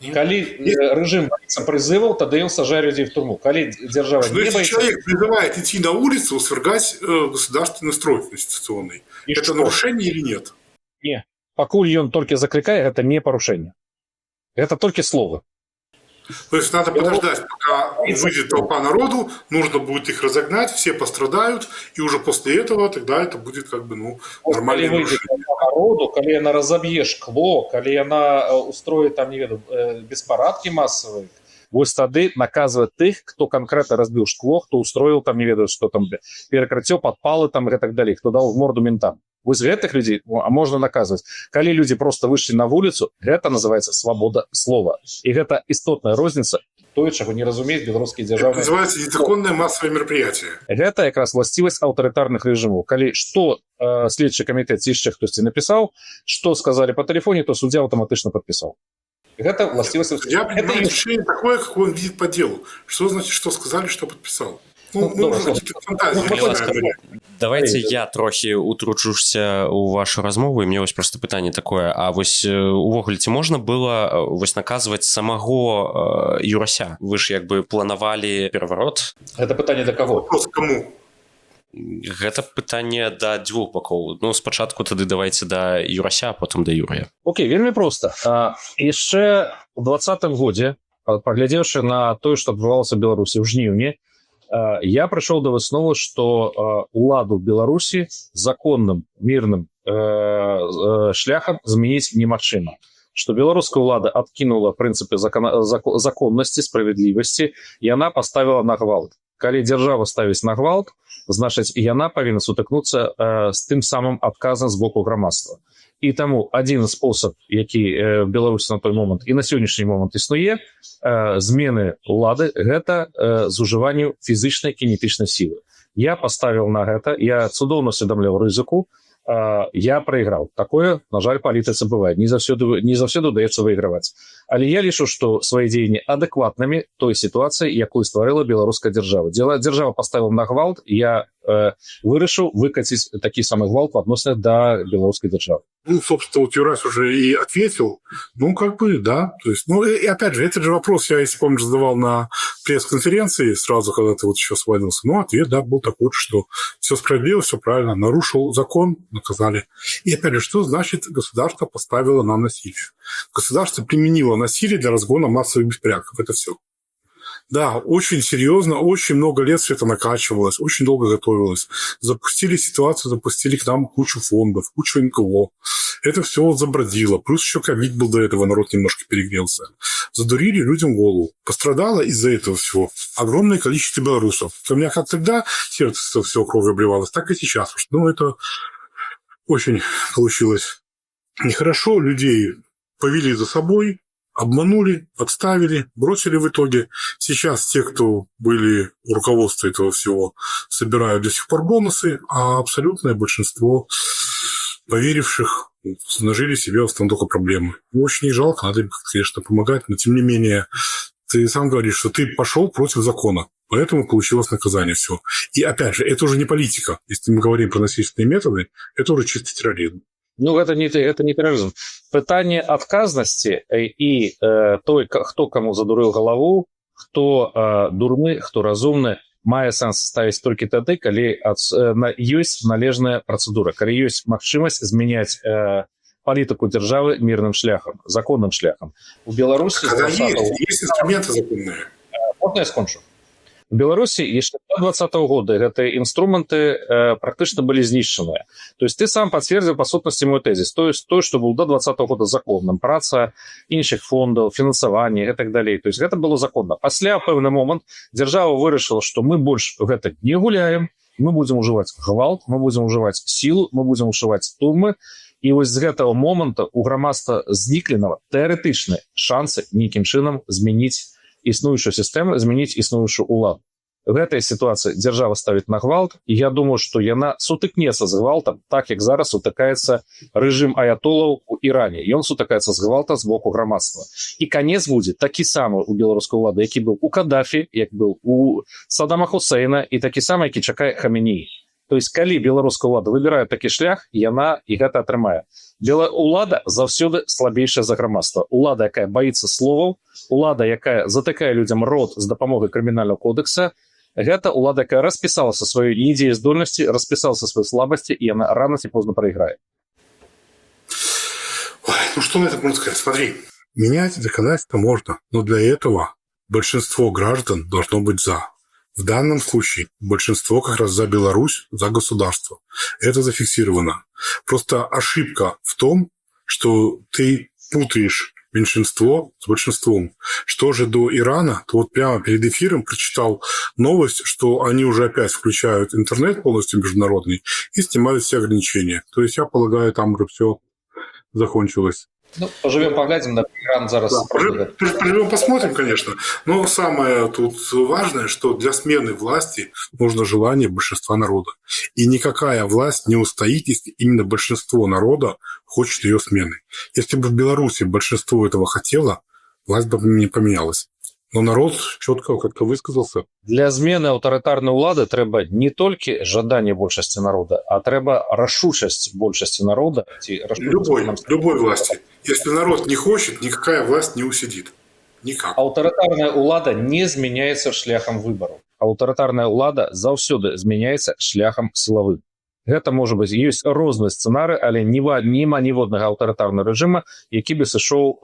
Калі рэжым боится призывов, тогда он сажает людей в турму. Калі держава не боится... Если человек призывает идти на улицу, свергать государственный строй конституционный, и это что? Нарушение или нет? Не. Пакуль ён толькі заклікае, это не парушэнне. Это только слово. То есть надо подождать, пока выйдет толпа народу, нужно будет их разогнать, все пострадают, и уже после этого тогда это будет как бы, ну, нормальное нарушение. Народу, коли она разобье шкло, коли она устроит там, не веду, беспарадки массовые, вось тады наказывать тых, кто конкретно разбил шкло, кто устроил там, не ведаю, что там, перекрыццё, подпалы там и так далее, кто дал в морду ментам. Вось гэтых людей можно наказывать. Калі люди просто вышли на вуліцу, гэта называется свобода слова. И гэта істотная розніца тое, чаго не разумеюць беларускія дзяржаўныя. Это называется незаконное массовое мероприятие. Гэта якраз власцівасць аўтарытарных рэжымаў. Калі што следчы камітэт ці яшчэ хтосьці напісаў, што сказали по тэлефоне, то суддзя аўтаматычна падпісаў. Гэта власцівасць. Я понимаю, решение такое, какое он видит по делу. Что значит, что сказали, что подписал? Давайте я трохі утручуся у вашу размову, і мне вось просто пытанне такое, а вось увогуле ці можна было вось наказваць самого Юрася? Вы ж як бы планавалі пераварот? Гэта пытанне да каго? Кому? Гэта пытанне да дзвюх бакоў. Ну, спачатку тады давайте да Юрася, а потым да Юрыя. Окей, вельмі проста. Яшчэ ў 2020 годзе, паглядзеўшы на тое, што адбывалася ў Беларусі ў жніўні, я пришел до высновы, что уладу Беларуси законным, мирным шляхом заменить немагчыма. Что белорусская улада откинула принципы законности, справедливости, и она поставила на гвалт. Калі держава ставіць на гвалт, значыць, і яна павінна сутыкнуцца з тым самым адказам з боку грамадства. І таму адзін спосаб, які в Беларусі на той момант і на сённяшні момант існуе, змены улады, гэта зужыванню фізычнай кінетычнай сілы. Я паставіў на гэта, я цудоўна усведамляў рызыку, я прайграў. Такое, на жаль, палітыцы бывае. Не заўсёды удаецца выйграваць. Але я лічу, што свае дзеянні адэкватнымі той сітуацыі, якую стварыла беларуская дзяржава. Дзяржава паставіла на гвалт, я вырашыў выкаціць такі самы гвалт в адносінах да беларускай дзяржавы. Ну, собственно, вот Юрас уже и ответил. Ну, как бы, да. То есть, ну, и опять же, этот же вопрос я, если помнишь, задавал на пресс-конференции сразу, когда ты вот еще свалился. Ну, ответ, да, был такой, что все справедливо, все правильно. Нарушил закон, наказали. И опять же, что значит государство поставило на насилие? Государство применило насилие для разгона массовых беспорядков. Это все. Да, очень серьезно, очень много лет все это накачивалось, очень долго готовилось. Запустили ситуацию, запустили к нам кучу фондов, кучу НКО. Это все забродило. Плюс еще ковид был до этого, народ немножко перегрелся. Задурили людям голову. Пострадало из-за этого всего огромное количество белорусов. У меня как тогда сердце все кровью обливалось, так и сейчас. Ну, это очень получилось нехорошо. Людей повели за собой, обманули, подставили, бросили в итоге. Сейчас те, кто были у руководства этого всего, собирают до сих пор бонусы, а абсолютное большинство поверивших нажили себе в основном только проблемы. Очень не жалко, надо им, конечно, помогать, но тем не менее ты сам говоришь, что ты пошел против закона, поэтому получилось наказание все. И опять же, это уже не политика. Если мы говорим про насильственные методы, это уже чистый терроризм. Ну, это не терроризм. Пытанне адказнасці і той, хто каму задурыў галаву, хто дурны, хто разумны, мае сэнс ставіць толькі тады, калі ёсць належная працэдура, калі ёсць магчымасць змяняць палітыку дзяржавы мірным шляхам, законным шляхам. У Беларусі... Есть инструменты законные. Можна я скончу? У Беларусі яшчэ до 2020 года гэтыя інструменты практычна былі знішчаныя. То есть ты сам пацвердзіў па сутнасці мой тэзіс, той, што быў до 2020 года законным, праца іншых фондаў, фінансаванне і так далей. То есть гэта было законна. Пасля пэўны момант дзяржава вырашыла, што мы больш гэта не гуляем, мы будзем ужываць гвалт, мы будзем ужываць сілу, мы будзем ужываць турмы. І вось з гэтага моманту у грамадства зніклі нават тэарэтычныя шансы нейкім чынам змяніць існуючую сістэму, змяніць існуючую ўладу. В гэтай сітуацыі дзяржава ставіць на гвалт, і я думаю, што яна сутыкнецца з гвалтам, так як зараз сутыкаецца рэжым аятолаў у Іране. Ён сутыкаецца з гвалта з боку грамадства. І канец будзе такі самы у беларускай улады, які быў у Кадафі, як быў у Саддама Хусейна, і такі самы, які чакае Хаменеі. То есть, калі беларуская ўлада выбірае такі шлях, яна і гэта атрымае. Улада заўсёды слабейшая за грамадства. Улада, якая баіцца словаў, улада, якая затыкае людзям рот з дапамогай крымінальнага кодекса, гэта улада, якая распісалася сваёй недзеяздольнасці, распісалася сваёй слабасці, і яна рано ці позна прайграе. Ну, что на это можно сказать? Смотри, менять законодательство можно, но для этого большинство граждан должно быть за. В данном случае большинство как раз за Беларусь, за государство. Это зафиксировано. Просто ошибка в том, что ты путаешь меньшинство с большинством. Что же до Ирана, то вот прямо перед эфиром прочитал новость, что они уже опять включают интернет полностью международный и снимают все ограничения. То есть, я полагаю, там уже все закончилось. Ну, поживем, поглядим, да, Иран зараз... Да, поживем, посмотрим, конечно. Но самое тут важное, что для смены власти нужно желание большинства народа. И никакая власть не устоит, если именно большинство народа хочет ее смены. Если бы в Беларуси большинство этого хотело, власть бы не поменялась. Но народ чётко как-то высказался. Для змены аўтарытарнай улады трэба не толькі жаданне большасці народа, а трэба рашучасць большасці народа. Любой власти. Если народ не хочет, никакая власть не усидит. Никак. Аўтарытарная улада не змяняецца шляхам выбараў. Аўтарытарная улада заўсёды змяняецца шляхам сілавым. Гэта можа быць, ёсць розныя сцэнары, але няма ніводнага аўтарытарнага рэжыма, які бы сышоў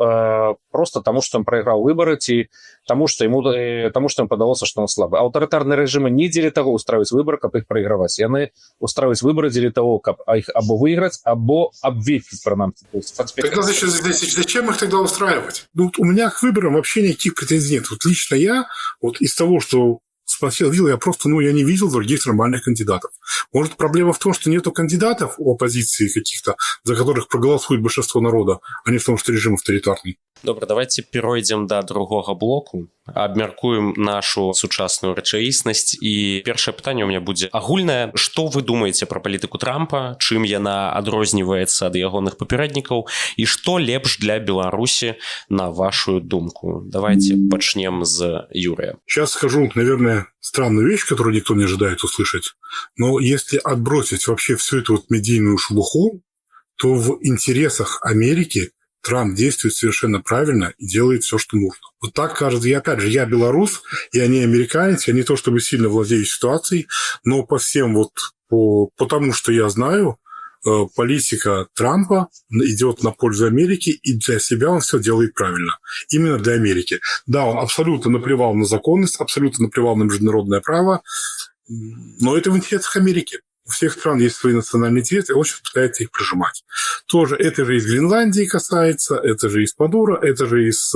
проста таму, што ён прайграў выбары, ці таму, што ім падалося, што ён слабы. Аўтарытарныя рэжымы не дзеля таго ўстравіць выбары, каб іх прайграваць. Яны ўстравіць выбары дзеля таго, каб іх або выйграць, або абвесціць прынамсі. Тогда зачем их тогда устраивать? Ну, у меня к выборам вообще никаких претензий нет. Вот лично я, вот из того, что видел, я просто, я не видел других нормальных кандидатов. Может, проблема в том, что нету кандидатов у оппозиции каких-то, за которых проголосует большинство народа, а не в том, что режим авторитарный. Добра, давайте перайдзем да другога блоку, абмяркуем нашу сучасную рэчаіснасць, і першае пытанне у меня будзе агульнае. Што вы думаеце пра палітыку Трампа, чым яна адрозніваецца ад ягоных папярэднікаў, і што лепш для Беларусі, на вашу думку? Давайте пачнем з Юрия. Сейчас скажу, наверное, странную вещь, которую никто не ожидает услышать, но если отбросить вообще всю эту вот медийную шелуху, то в интересах Америки Трамп действует совершенно правильно и делает все, что нужно. Вот так кажется. И опять же, я белорус, я не американец, я не то чтобы сильно владею ситуацией, но по всем по тому, что я знаю, политика Трампа идет на пользу Америки, и для себя он все делает правильно. Именно для Америки. Да, он абсолютно наплевал на законность, абсолютно наплевал на международное право, но это в интересах Америки. У всех стран есть свои национальные интересы, и он сейчас пытается их прижимать. Тоже это же из Гренландии касается, это же из Мадуро, это же из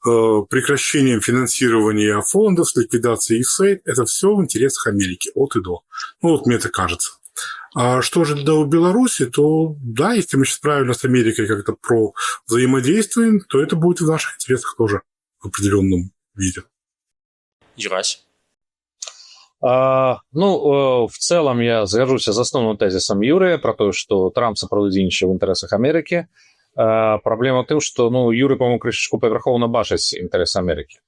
прекращением финансирования фондов, с ликвидацией USAID. Это все в интересах Америки от и до. Мне так кажется. А что же до Беларуси, то да, если мы сейчас правильно с Америкой как-то взаимодействуем, то это будет в наших интересах тоже в определенном виде. Юрась? В целом я згажуся з асноўным тэзісам Юрыя про то, што Трамп сапраўды дзейнічае ў інтарэсах Амерыкі. Праблема ў тым, што Юрый, по-моему, крышачку паверхоўна бачыць інтарэсы Амерыкі.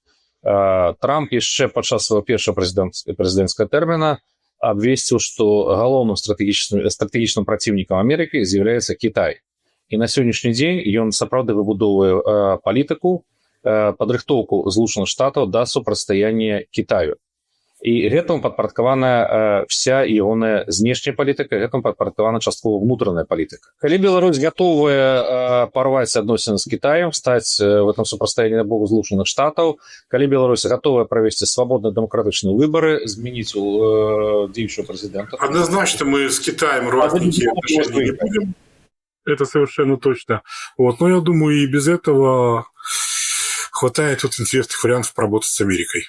Трамп яшчэ падчас свайго першага прэзідэнцкага тэрміна абвесціў, што галоўным стратэгічным праціўнікам Амерыкі з'яўляецца Кітай. І на сённяшні дзень ён сапраўды выбудоўвае палітыку, падрыхтоўку Злучаных Штатаў да супрацьстаяння Кітаю. і гэтаму падпарадкавана вся ягоная знешняя палітыка, гэтаму падпарадкавана часткова ўнутраная палітыка. Калі Беларусь гатовая парваць адносіны з Кітаем, стаць в этом супрацьстаянні на бок Злучаных Штатаў, калі Беларусь гатовая правесці свабодныя дэмакратычныя выбары, змяніць дзеючого прэзідэнта. Однозначно мы с Китаем рвать никакие отношения не будем. Это совершенно точно. Вот. Но я думаю, и без этого хватает тут интересных вариантов поработать с Америкой.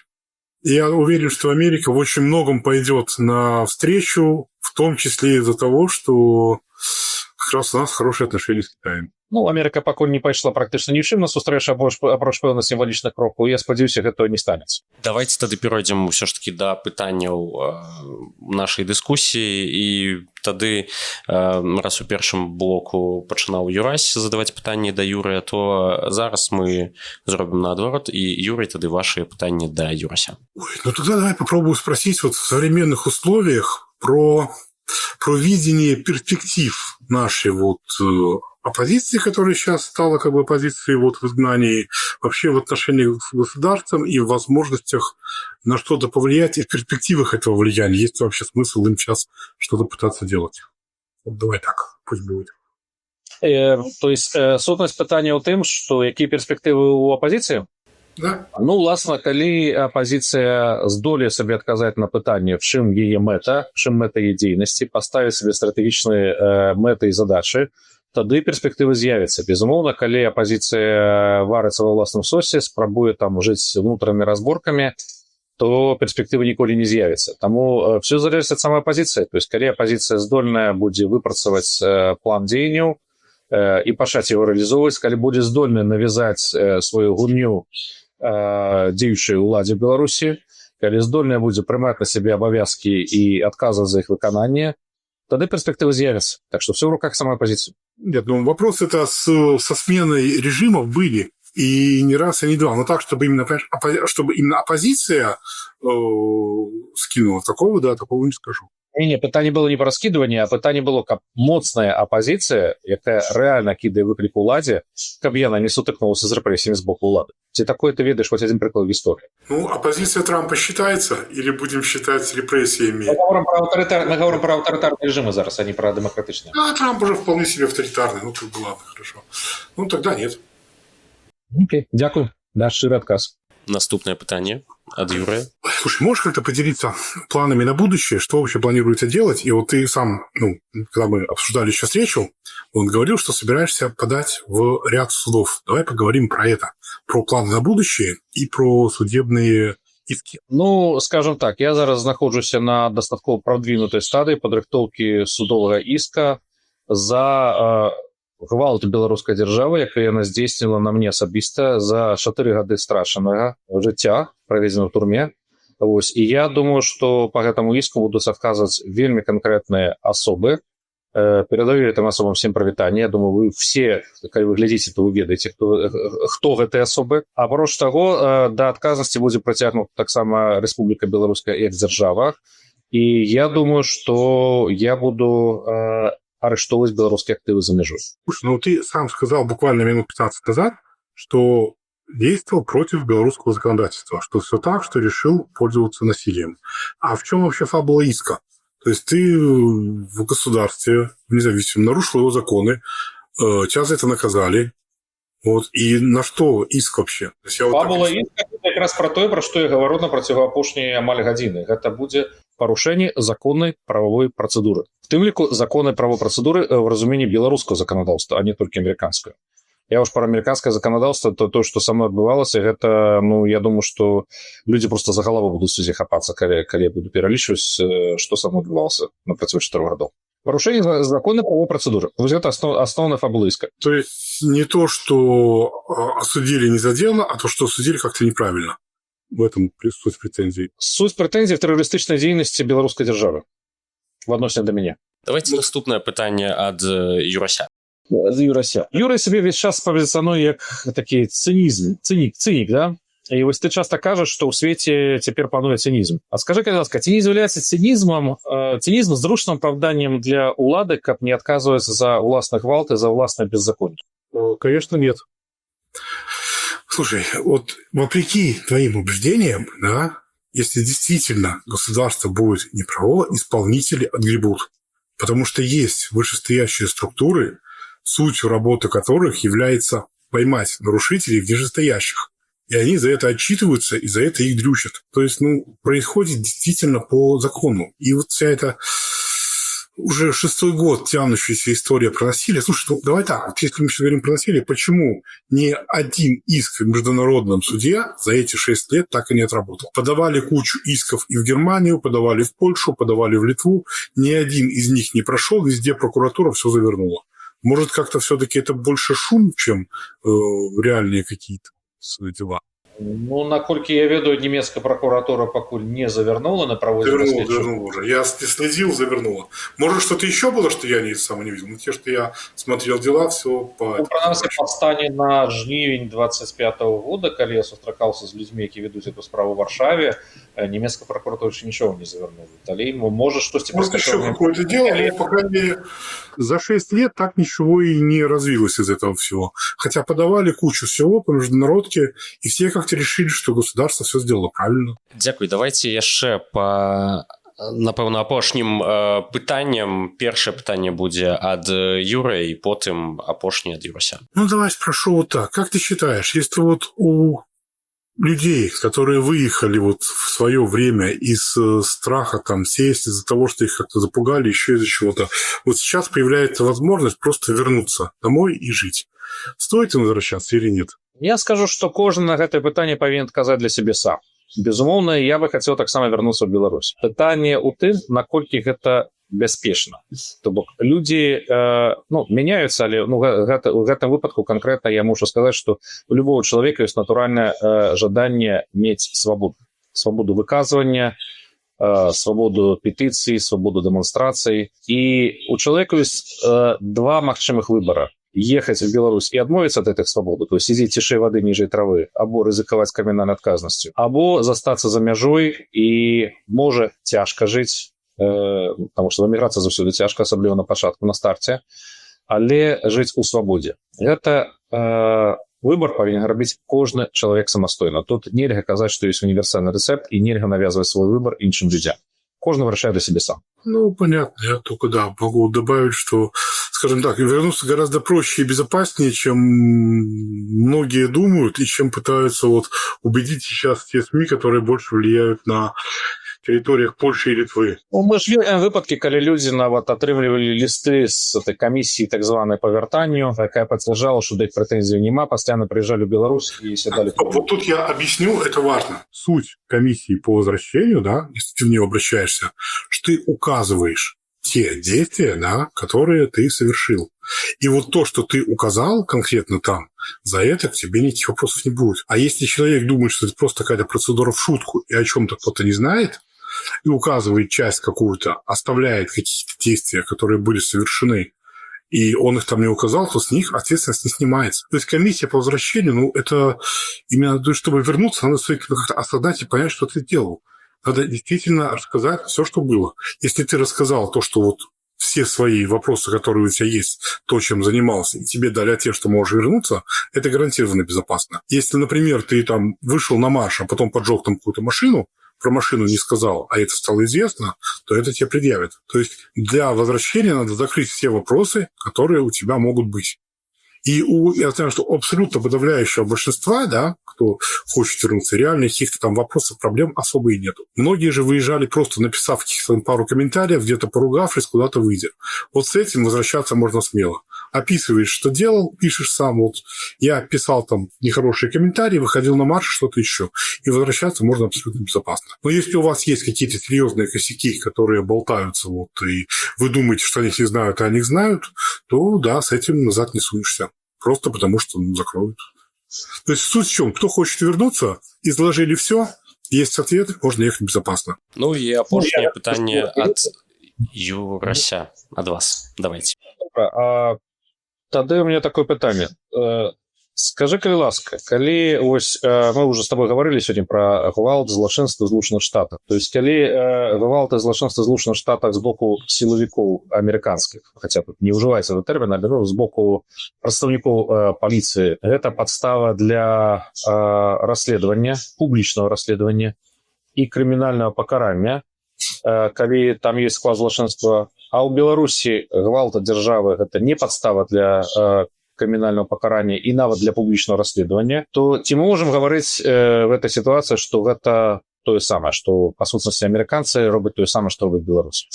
Я уверен, что Америка в очень многом пойдет навстречу, в том числе из-за того, что как раз у нас хорошие отношения с Китаем. Ну, Америка пакуль не пайшла практычна нічым на сустрэчу, апроч пэўна сімвалічных крокаў. Я спадзяюся, гэта не станецца. Давайте тады перайдзем ўсё ж таки да пытанняў нашай дыскусіі, і тады раз у першым блоку пачынаў Юрась задаваць пытанні да Юрыя, то зараз мы зробім наадварот, і Юрый, тады ваши пытанні да Юрася. Ой, ну тогда давай попробую спросить вот в современных условиях про видение перспектив нашей вот оппозиции, которая сейчас стала как бы оппозицией вот в изгнании, вообще в отношениях с государством и в возможностях на что-то повлиять, и в перспективах этого влияния. Есть вообще смысл им сейчас что-то пытаться делать? Вот давай так, пусть будет. То есть сутнасць пытання ў тым, што якія перспектывы ў апазіцыі? Да. Ну, уласна, калі апазіцыя здолее сабе адказаць на пытанне, чым яе мэта, чым мэта яе дзейнасці, паставіць сабе стратэгічныя мэты і задачы, тады перспектывы з'явяцца. Безумоўна, калі апазіцыя варыцца ва ўласным сосе, спрабуе там жыць внутранымі разборкамі, то перспектывы ніколі не з'явіцца. Таму все залежыць ад самой апазіцыі. То есть, калі апазіцыя здольная будзе выпрацаваць план дзеянняў і пачаць яго рэалізоўваць, калі будзе здольная навязаць сваю гульню дзеючай уладзе Беларусі, калі здольная будзе прымаць на сябе абавязкі і адказваць за іх выкананне, тогда перспективы з'явятся. Так что все в руках самой оппозиции. Нет, ну вопрос это со сменой режимов были, и не раз, и не два. Но так, чтобы именно оппозиция скинула, такого не скажу. Не, пытанне было не про раскидывание, а пытанне было, каб моцная оппозиция, якая реально кидае выклик уладзе, каб яна не сутыкнулася з рэпрэсіямі з боку улады. Ці такое ты ведаешь хоть один приклад в истории? Ну, оппозиция Трампа считается, или будем считать репрессиями? Мы говорим про авторитарные режимы зараз, а не про демократичные. А Трамп уже вполне себе авторитарный, ну как бы ладно, хорошо. Ну тогда нет. Окей, дякую. Да, шчыры адказ. Наступное пытанне от Юрия. Слушай, можешь как-то поделиться планами на будущее, что вообще планируется делать? И вот ты сам, когда мы обсуждали еще встречу, он говорил, что собираешься подать в ряд судов. Давай поговорим про это, про планы на будущее и про судебные иски. Ну, скажем так, я зараз знаходжуся на дастаткова прадвінутай стадыі падрыхтоўкі судовага іска за гвалт беларускай дзяржавы, якая яна здзейсніла на мне асабіста за 4 гады страчанага жыцця, праведзена ў турме. Вось. І я думаю, што па гэтаму іску будуць адказваць вельмі канкрэтныя асобы. Перадаю гэтым асобам всем прывітанне. Я думаю, вы все, калі вы глядзіце, то вы ведаеце, хто гэтыя асобы. Апроч таго, да адказнасці будзе прыцягнута таксама Рэспубліка Беларуская як дзяржава. І я думаю, што я буду арыштовывать белорусские активы за межой. Слушай, ну ты сам сказал буквально минут 15 назад, что действовал против белорусского законодательства, что все так, что решил пользоваться насилием. А в чем вообще фабула иска? То есть ты в государстве, независимо, нарушил его законы, тебя за это наказали. Вот. И на что иск вообще? Фабула иска как раз про то, про что я говорю на противоапошние амаль гадзіны. Это будет парушэнне законнай правовой працэдуры. В тым ліку законнай правовой працэдуры в разумении беларускага законодаўства, а не только американского. Я уж про американское законодаўство, то, что со мной адбывалася, гэта, я думаю, что люди просто за голову будут судзі хапацца, калі я буду пералічваць, что со мной адбывалася на працягу 4 гадоў. Парушэнне законнай правовой працэдуры. Вот это основная фабула иска. То есть не то, что осудили не за дело, а то, что осудили как-то неправильно. В этом суть претензий. Суть претензий в террористичной деятельности белорусской державы в отношении до меня. Давайте наступное пытанне от Юрася. Юрася. Юра себе весь час пазіцыянуе як такі цынік, да? І вось ты часто кажаш, што ў свеце цяпер пануе цынізм. А скажи, калі ласка, ці не з'яўляецца цынізм зручным апраўданнем для улады, каб не адказваць за ўласны гвалт і за ўласнае беззаконне? Конечно, нет. Слушай, вот вопреки твоим убеждениям, да, если действительно государство будет не правово, исполнители отгребут. Потому что есть вышестоящие структуры, сутью работы которых является поймать нарушителей нижестоящих. И они за это отчитываются, и за это их дрючат. То есть, происходит действительно по закону. И вот вся эта уже 6-й год тянущаяся история про насилие. Слушай, давай так, вот если мы сейчас говорим про насилие, почему ни один иск в международном суде за эти 6 лет так и не отработал? Подавали кучу исков и в Германию, подавали в Польшу, подавали в Литву. Ни один из них не прошел, везде прокуратура все завернула. Может, как-то все-таки это больше шум, чем реальные какие-то дела? Наколькі я ведаю, нямецкая прокуратура пакуль не завернула на правозе завернула уже. Я следил, завернула. Может, что-то еще было, что я сам не видел? Те, что я смотрел дела, все по... Прынамсі, па стане на жнівень 25-го года, калі я сустракаўся з людзьмі, які ведуць эту справу ў Варшаве, немецкая прокуратура еще ничего не завернула. Далей, может, что-то... Может, еще какое-то дело, но, по крайней мере, за 6 лет так ничего и не развилось из этого всего. Хотя подавали кучу всего по международке, и все как-то решили, что государство все сделало правильно. Дзякуй, давайте яшчэ па напэўна апошнім пытанням. Першае пытанне будзе ад Юрыя і потым апошні ад Юрася. Давай спрошу вот так. Как ты считаешь, если вот у людей, которые выехали вот в свое время из страха там сесть, из-за того, что их как-то запугали, еще из-за чего-то, вот сейчас появляется возможность просто вернуться домой и жить. Стоит им возвращаться или нет? Я скажу, что кожны на гэтае пытанне павінен адказаць для сябе сам. Безумоўна, я бы хацеў таксама вярнуцца ў Беларусь. Пытанне ў тым, наколькі гэта бяспечна. То бок людзі мяняюцца, але у гэтым выпадку канкрэтна я мушу сказаць, што у любого чалавека ёсць натуральнае жаданне мець свабоду выказвання, свабоду петыцыі, свабоду дэманстрацый. І у чалавека ёсць два магчымых выбара: ехаць в Беларусь і адмовіцца ад гэтых свабод, то есть сидзець цішэй вады ніжэй травы, або рызыкаваць крымінальнай адказнасцю, або застацца за мяжой і можа цяжка жыць, потому что эміграцыя заўсёды цяжка, асабліва на пачатку, на старце, але жыць у свабодзе. Гэта выбор павінен рабіць кожны чалавек самастойна. Тут нельга казаць, што ёсць універсальны рэцэпт, і нельга навязваць свой выбор іншым людзям. Кожны вырашае для себе сам. Понятно. Я только, могу добавить, что, скажем так, вернуться гораздо проще и безопаснее, чем многие думают, и чем пытаются убедить сейчас те СМИ, которые больше влияют на территориях Польши и Литвы. Мы ж ведаем выпадкі, калі людзі нават атрымлівалі лісты з этой камісіі так званай па вяртанню, якая пацвярджала, што да іх прэтэнзій няма, пастаянна прыязджалі ў Беларусь и сядали. Вот тут я объясню, это важно. Суть комиссии по возвращению, если ты в нее обращаешься, что ты указываешь те действия, которые ты совершил. И вот то, что ты указал конкретно там, за это к тебе никаких вопросов не будет. А если человек думает, что это просто какая-то процедура в шутку и о чем-то кто-то не знает, и указывает часть какую-то, оставляет какие-то действия, которые были совершены, и он их там не указал, то с них ответственность не снимается. То есть комиссия по возвращению, это именно, чтобы вернуться, надо как-то осознать и понять, что ты делал. Надо действительно рассказать все, что было. Если ты рассказал то, что все свои вопросы, которые у тебя есть, то, чем занимался, и тебе дали ответ, что можешь вернуться, это гарантированно безопасно. Если, например, ты там вышел на марш, а потом поджег там какую-то машину, про машину не сказал, а это стало известно, то это тебе предъявят. То есть для возвращения надо закрыть все вопросы, которые у тебя могут быть. И я знаю, что абсолютно подавляющего большинства, кто хочет вернуться, реально каких-то там вопросов, проблем особо и нету. Многие же выезжали просто написав каких-то пару комментариев, где-то поругавшись, куда-то выйдя. Вот с этим возвращаться можно смело. Описываешь, что делал, пишешь сам. Я писал там нехорошие комментарии, выходил на марш, что-то еще. И возвращаться можно абсолютно безопасно. Но если у вас есть какие-то серьезные косяки, которые болтаются, и вы думаете, что они их не знают, а они их знают, то с этим назад не сунешься. Просто потому что закроют. То есть суть в чем? Кто хочет вернуться, изложили все, есть ответ, можно ехать безопасно. И апошняе пытанне ад Юрася, ад вас. Давайте. Тады у меня такое пытанне. Скажи, калі ласка, калі мы уже с тобой говорили сегодня про гвалт, злачынства Злучаных Штатах. То есть калі гвалт и злачынства Злучаных Штатах з боку силовиков американских, хотя тут не уживается этот термин, а з боку прадстаўнікоў полиции, это подстава для расследования, публичного расследования і крымінальнага пакарання, калі там есть склад злачынства, а ў Беларусі гвалт ад дзяржавы гэта не падстава для крымінальнага пакарання і нават для публічнага расследавання, то ці мы можам гаварыць в этой сітуацыі, што гэта тое самае, што па сутнасці амерыканцы робяць тое самае, што робяць беларусы?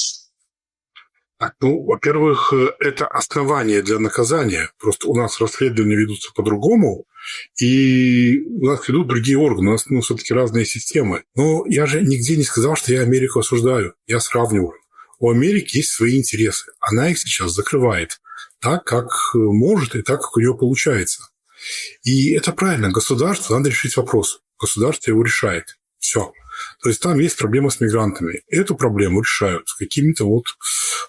Так, ну, во-первых, это основание для наказания. Просто у нас расследования ведутся по-другому, и у нас ведут другие органы. У нас, все-таки разные системы. Но я же нигде не сказал, что я Америку осуждаю. Я сравниваю. У Америки есть свои интересы. Она их сейчас закрывает так, как может, и так, как у нее получается. И это правильно. Государству надо решить вопрос. Государство его решает. Все. То есть там есть проблема с мигрантами. Эту проблему решают с какими-то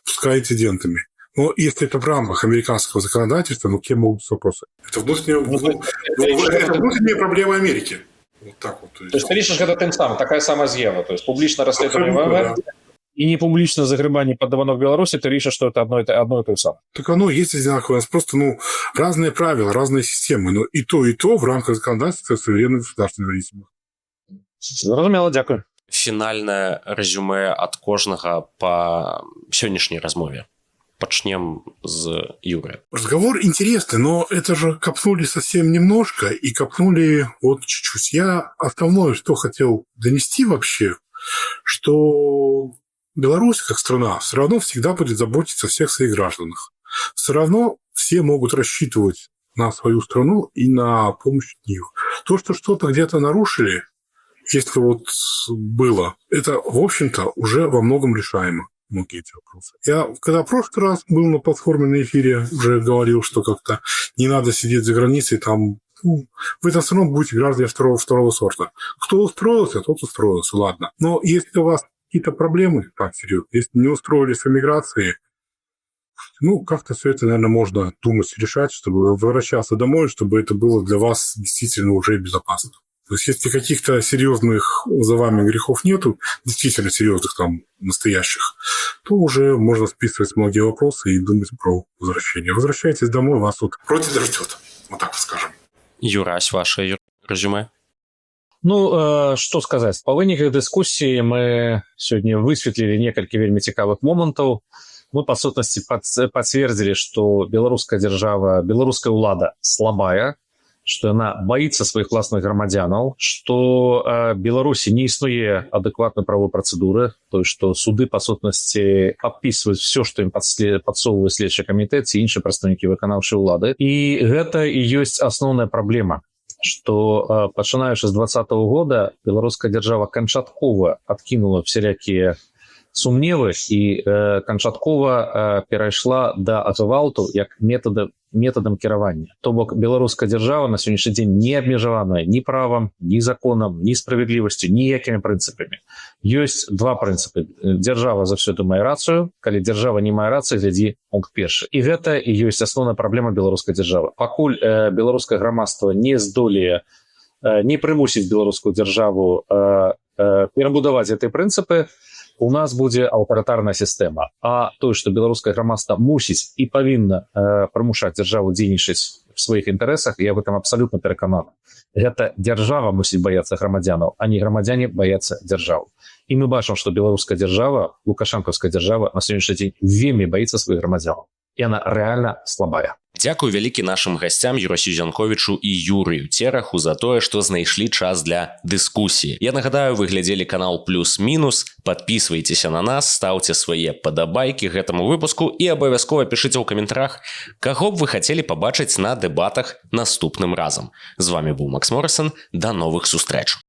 пускай инцидентами. Но если это в рамках американского законодательства, кем могут быть вопросы? Это внутренняя проблема Америки. Вот так вот. То есть ты лічыш гэта тым самым, такая самая з'ява, то есть публічна расследаванне ВВ і не публічна загребанне паддаванок Беларусі, ты лічыш, што это одно и то самое. Так оно есть одинаковое. У нас просто разные правила, разные системы. Но и то в рамках законодательства суверенных государств независимых. Зразумела, дзякую. Фінальнае рэзюмэ ад кожнага па сённяшняй размове. Пачнем з Юрыя. Разговор интересный, но это же копнули совсем немножко и копнули чуть-чуть. Я основное, что хотел донести вообще, что Беларусь, как страна, все равно всегда будет заботиться о всех своих гражданах. Все равно все могут рассчитывать на свою страну и на помощь от нее. То, что что-то где-то нарушили, если было, это, в общем-то, уже во многом решаемо. Многие эти вопросы. Я, когда в прошлый раз был на платформе на эфире, уже говорил, что как-то не надо сидеть за границей, там вы там все равно будете граждане второго сорта. Кто устроился, тот устроился, ладно. Но если у вас какие-то проблемы, так, серьезно, если не устроились в эмиграции, как-то все это, наверное, можно думать, решать, чтобы возвращаться домой, чтобы это было для вас действительно уже безопасно. То есть, если каких-то серьезных за вами грехов нету, действительно серьезных там, настоящих, то уже можно списывать многие вопросы и думать про возвращение. Возвращайтесь домой, вас тут родина ждет. Вот так вот скажем. Юрась, ваше резюме? Што сказаць, па выніках дыскусіі мы сёння высветлілі некалькі вельмі цікавых момантаў. Мы, па сутнасці, пацвердзілі, што беларуская дзяржава, беларуская ўлада слабая, што яна баіцца сваіх власных грамадзянаў, што Беларусі не існуе адэкватнай правовой працэдуры, то есть што суды, па сутнасці, падпісваюць все, што ім падсоўвае следчы камітэт ці іншыя прадстаўнікі выканаўчай улады. І гэта і ёсць асноўная праблема, што пачынаючы з 2020 года беларуская дзяржава канчаткова адкінула всялякія сумневы і канчаткова перайшла да гвалту як метадам кіравання. То бок беларуская дзяржава на сённяшні дзень не абмежаваная ні правам, ні законам, ні справядлівасцю, ніякімі прынцыпамі. Ёсць два прынцыпы. Дзяржава заўсёды мае рацыю, калі дзяржава не мае рацыі, глядзі пункт першы. І гэта і ёсць асноўная праблема беларускай дзяржавы. Пакуль беларускае грамадства не здолее, не прымусіць беларускую дзяржаву перабудаваць гэтыя прынцыпы, у нас будзе аўтарытарная сістэма. А тое, што беларускае грамадства мусіць і павінна прымушаць дзяржаву дзейнічаць в сваіх інтарэсах, я в этом абсалютна перакананы. Гэта дзяржава мусіць баяцца грамадзянаў, а не грамадзяне баяцца дзяржаву. І мы бачым, што беларуская дзяржава, лукашэнкаўская дзяржава на сённяшні дзень вельмі баіцца сваіх грамадзянаў. І яна рэальна слабая. Дзякуй вялікі нашым гасцям Юрасю Зянковічу і Юрыю Цераху за тое, што знайшлі час для дыскусіі. Я нагадаю, вы глядзелі канал Плюс-Мінус, падпісвайцеся на нас, стаўце свае падабайкі гэтаму выпуску і абавязкова пішыце ў каментарах, каго б вы хацелі пабачыць на дэбатах наступным разам. З вами быў Макс Моррисон, да новых сустрэч.